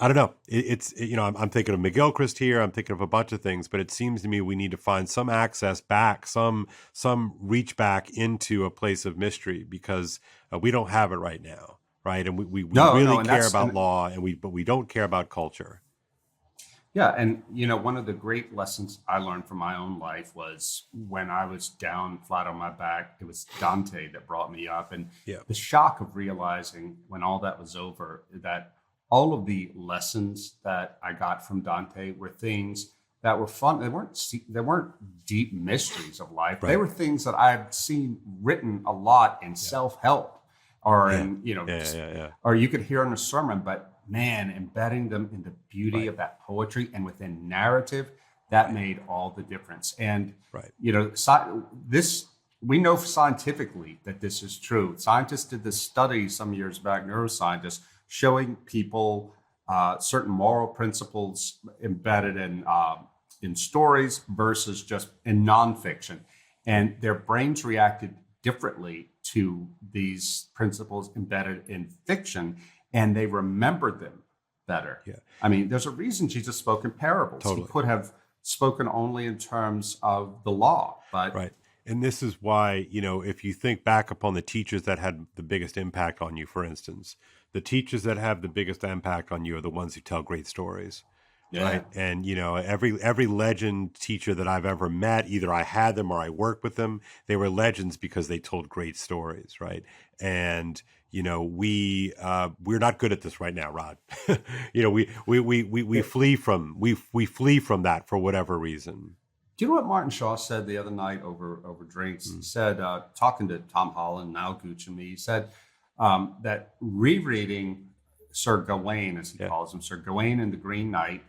I don't know. You know, I'm thinking of McGilchrist here. I'm thinking of a bunch of things, but it seems to me we need to find some access back, some reach back into a place of mystery because we don't have it right now, right? And we really and care that's about and law, but we don't care about culture. yeah, and you know, one of the great lessons I learned from my own life was when I was down flat on my back. It was Dante that brought me up, and Yeah, the shock of realizing when all that was over that all of the lessons that I got from Dante were things that were fun. They weren't deep mysteries of life. They right. were things that I've seen written a lot in Yeah, self help or yeah, in yeah. or you could hear in a sermon, but man, embedding them in the beauty Right, of that poetry and within narrative, that right, made all the difference. And, right. you know, this, we know scientifically that this is true. Scientists did this study some years back, neuroscientists, showing people certain moral principles embedded in stories versus just in nonfiction. And their brains reacted differently to these principles embedded in fiction, and they remembered them better. Yeah, I mean, there's a reason Jesus spoke in parables. He totally. could have spoken only in terms of the law, but Right. And this is why, you know, if you think back upon the teachers that had the biggest impact on you, for instance, the teachers that have the biggest impact on you are the ones who tell great stories. yeah, Right. And, you know, every legend teacher that I've ever met, either I had them or I worked with them, they were legends because they told great stories. Right. And, you know, we're not good at this right now, Rod. You know, we flee from we flee from that for whatever reason. do you know what Martin Shaw said the other night over drinks? He Mm. said, talking to Tom Holland, now Gooch and me, he said that rereading Sir Gawain, as he Yeah. calls him, Sir Gawain and the Green Knight,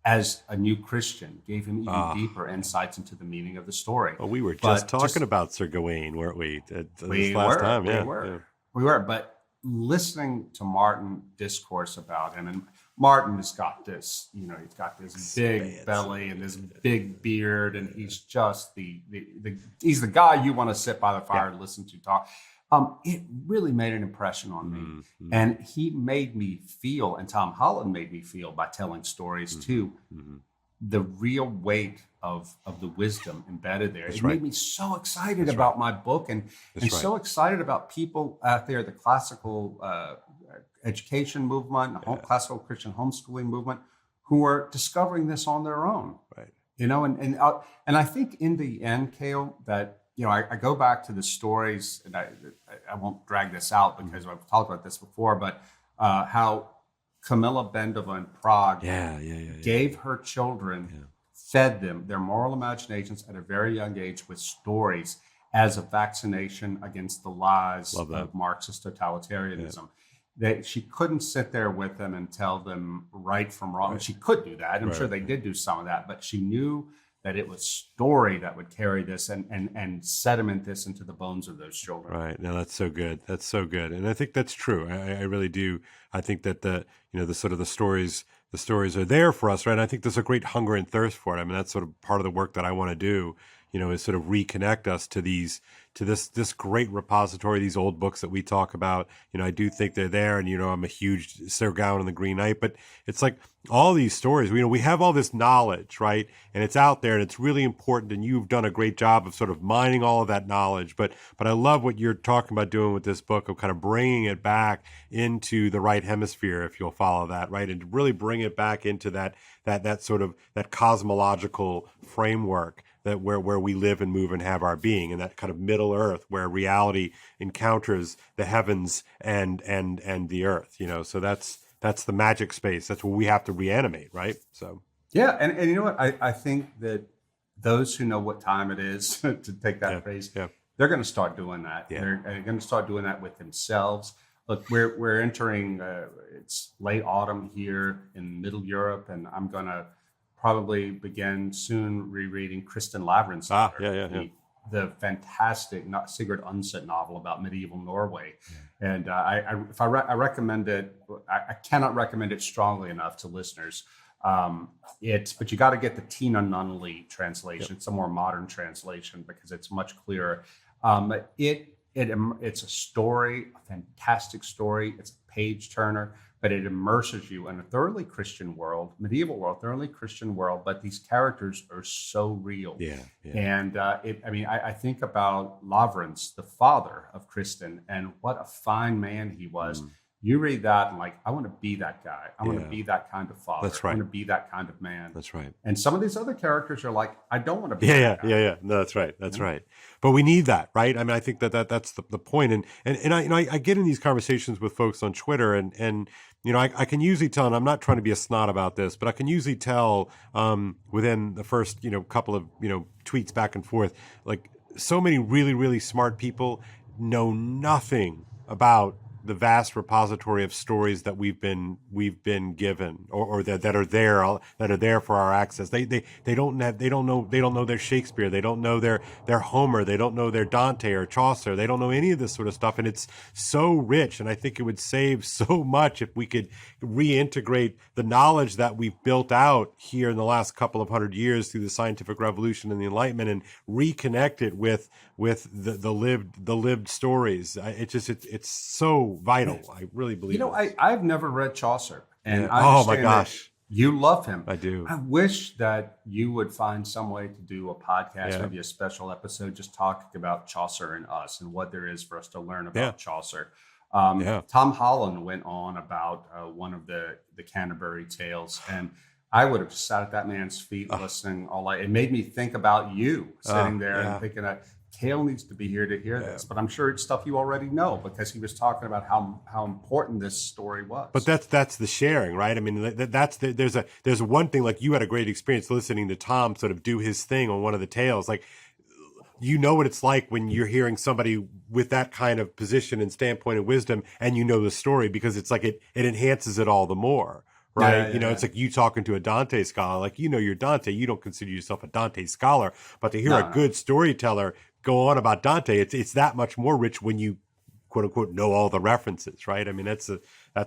as a new Christian, gave him even Ah. deeper insights into the meaning of the story. Well, we were just But talking about Sir Gawain, weren't we? This we last were, time, we yeah, were, yeah. we were. But listening to Martin discourse about him, and Martin has got this, you know, he's got this big Spades. belly and this big beard, and he's just he's the guy you want to sit by the fire and listen to talk. It really made an impression on me, Mm-hmm. and he made me feel, and Tom Holland made me feel by telling stories too, Mm-hmm. the real weight of the wisdom embedded there. That's It right. made me so excited That's about my book and That's right. so excited about people out there, the classical education movement, classical Christian homeschooling movement, who are discovering this on their own. Right. You know, and I think in the end, Kale, that, you know, I go back to the stories, and I won't drag this out because I've talked about this before, but how Camilla Bendova in Prague Yeah. gave her children, fed them their moral imaginations at a very young age with stories as a vaccination against the lies Love that. of Marxist totalitarianism. That she couldn't sit there with them and tell them right from wrong. Right. She could do that. I'm Right. sure they did do some of that, but she knew that it was story that would carry this and sediment this into the bones of those children. Right. No, that's so good. That's so good. And I think that's true. I really do. I think that the sort of the stories are there for us, right? And I think there's a great hunger and thirst for it. I mean, that's sort of part of the work that I want to do, you know, is sort of reconnect us to this great repository, these old books that we talk about. You know, I do think they're there, and, you know, I'm a huge Sir Gawain and the Green Knight, but it's like all these stories, you know, we have all this knowledge, right? And it's out there and it's really important. And you've done a great job of sort of mining all of that knowledge. But I love what you're talking about doing with this book of kind of bringing it back into the right hemisphere, if you'll follow that, right? And really bring it back into that sort of that cosmological framework that where we live and move and have our being, and that kind of middle earth where reality encounters the heavens and the earth, you know. So that's the magic space. That's what we have to reanimate, right? So Yeah, and you know what? I think that those who know what time it is, to take that phrase, they're going to start doing that. Yeah. They're going to start doing that with themselves. Look, we're entering. It's late autumn here in Middle Europe, and I'm going to probably begin soon rereading Kristen Lavransdatter, the fantastic Sigurd Undset novel about medieval Norway. And I recommend it. I cannot recommend it strongly enough to listeners. But you got to get the Tina Nunley translation. It's a more modern translation because it's much clearer. It's a story, a fantastic story. It's a page turner, but it immerses you in a thoroughly Christian world, medieval world, thoroughly Christian world. But these characters are so real. Yeah, yeah. And I think about Lavrans, the father of Kristen, and what a fine man he was. You read that and like, I want to be that guy. I want to be that kind of father. That's right. I want to be that kind of man. That's right. And some of these other characters are like, I don't want to be. Yeah. No, that's right. That's right. But we need that, right? I mean, I think that's the point. And I get in these conversations with folks on Twitter, and I can usually tell, and I'm not trying to be a snot about this, but I can usually tell within the first couple of tweets back and forth, like so many really, really smart people know nothing about the vast repository of stories that we've been given, or that are there for our access. They don't know their Shakespeare, they don't know their Homer, they don't know their Dante or Chaucer, they don't know any of this sort of stuff, and it's so rich. And I think it would save so much if we could reintegrate the knowledge that we've built out here in the last couple of hundred years through the scientific revolution and the Enlightenment, and reconnect it with the lived stories. It's so vital. I really believe. I've never read Chaucer, and yeah. I Oh my gosh, you love him. I do. I wish that you would find some way to do a podcast, maybe a special episode, just talking about Chaucer and us and what there is for us to learn about Chaucer. Tom Holland went on about one of the Canterbury Tales, and I would have sat at that man's feet listening all night. It made me think about you sitting there and thinking that Kale needs to be here to hear this, but I'm sure it's stuff you already know because he was talking about how important this story was. But that's the sharing, right? I mean, there's one thing, like you had a great experience listening to Tom sort of do his thing on one of the tales. Like, what it's like when you're hearing somebody with that kind of position and standpoint and wisdom, and the story, because it's like it enhances it all the more. Right. It's like you talking to a Dante scholar, like, you're Dante, you don't consider yourself a Dante scholar, but to hear a good storyteller go on about Dante, it's that much more rich when you quote unquote know all the references. Right. I mean, that's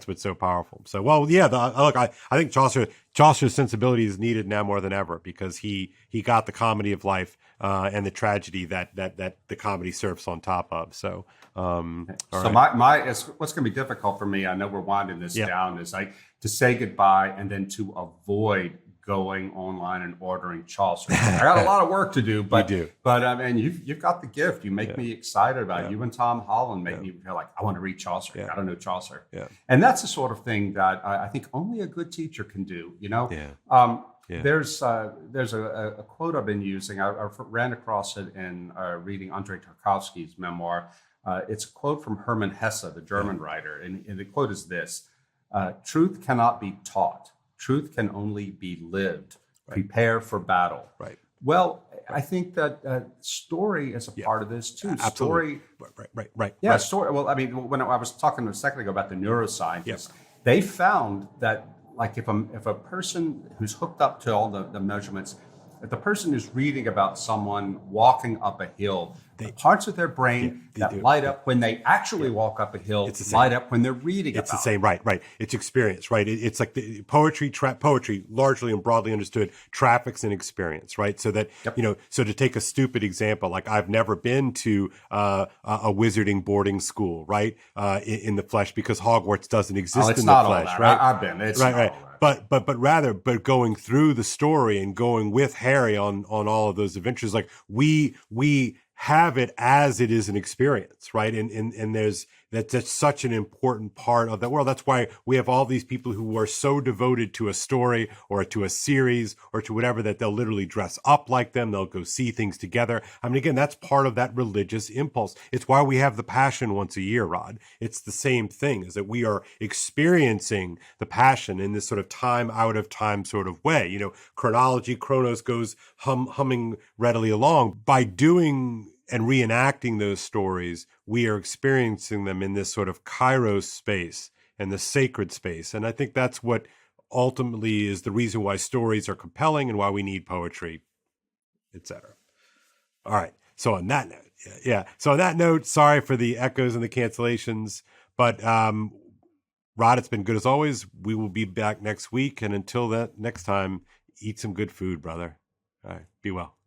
what's so powerful. So, I think Chaucer's sensibility is needed now more than ever, because he got the comedy of life and the tragedy that the comedy surfs on top of. So, what's going to be difficult for me, I know we're winding this down, is like to say goodbye and then to avoid going online and ordering Chaucer. I got a lot of work to do, but I mean, you've got the gift. You make me excited about it. You and Tom Holland make me feel like I want to read Chaucer. I don't know Chaucer. And that's the sort of thing that I think only a good teacher can do. There's a quote I've been using. I ran across it in reading Andrei Tarkovsky's memoir. It's a quote from Hermann Hesse, the German writer, and the quote is this: "Truth cannot be taught. Truth can only be lived. Prepare for battle." Right. Well, I think that story is a part of this too. Absolutely. Right. Yeah, story. Well, I mean, when I was talking a second ago about the neuroscientists, they found that, like, if a person who's hooked up to all the measurements, if the person is reading about someone walking up a hill, the parts of their brain that light up when they actually walk up a hill light up when they're reading about it. It's the same, right. It's experience, right? It's like the poetry, largely and broadly understood, traffics in experience, right? So that, so to take a stupid example, like I've never been to a wizarding boarding school, right? In the flesh, because Hogwarts doesn't exist in the flesh, right? I've been. It's right. But going through the story and going with Harry on all of those adventures, like we have it as it is an experience, right? And that's such an important part of that world. That's why we have all these people who are so devoted to a story or to a series or to whatever, that they'll literally dress up like them. They'll go see things together. I mean, again, that's part of that religious impulse. It's why we have the Passion once a year, Rod. It's the same thing, is that we are experiencing the Passion in this sort of time out of time sort of way. Chronology, Chronos goes humming readily along. By doing and reenacting those stories, we are experiencing them in this sort of kairos space and the sacred space. And I think that's what ultimately is the reason why stories are compelling and why we need poetry, etc. All right. So on that note, sorry for the echoes and the cancellations, but Rod, it's been good as always. We will be back next week. And until that next time, eat some good food, brother. All right. Be well.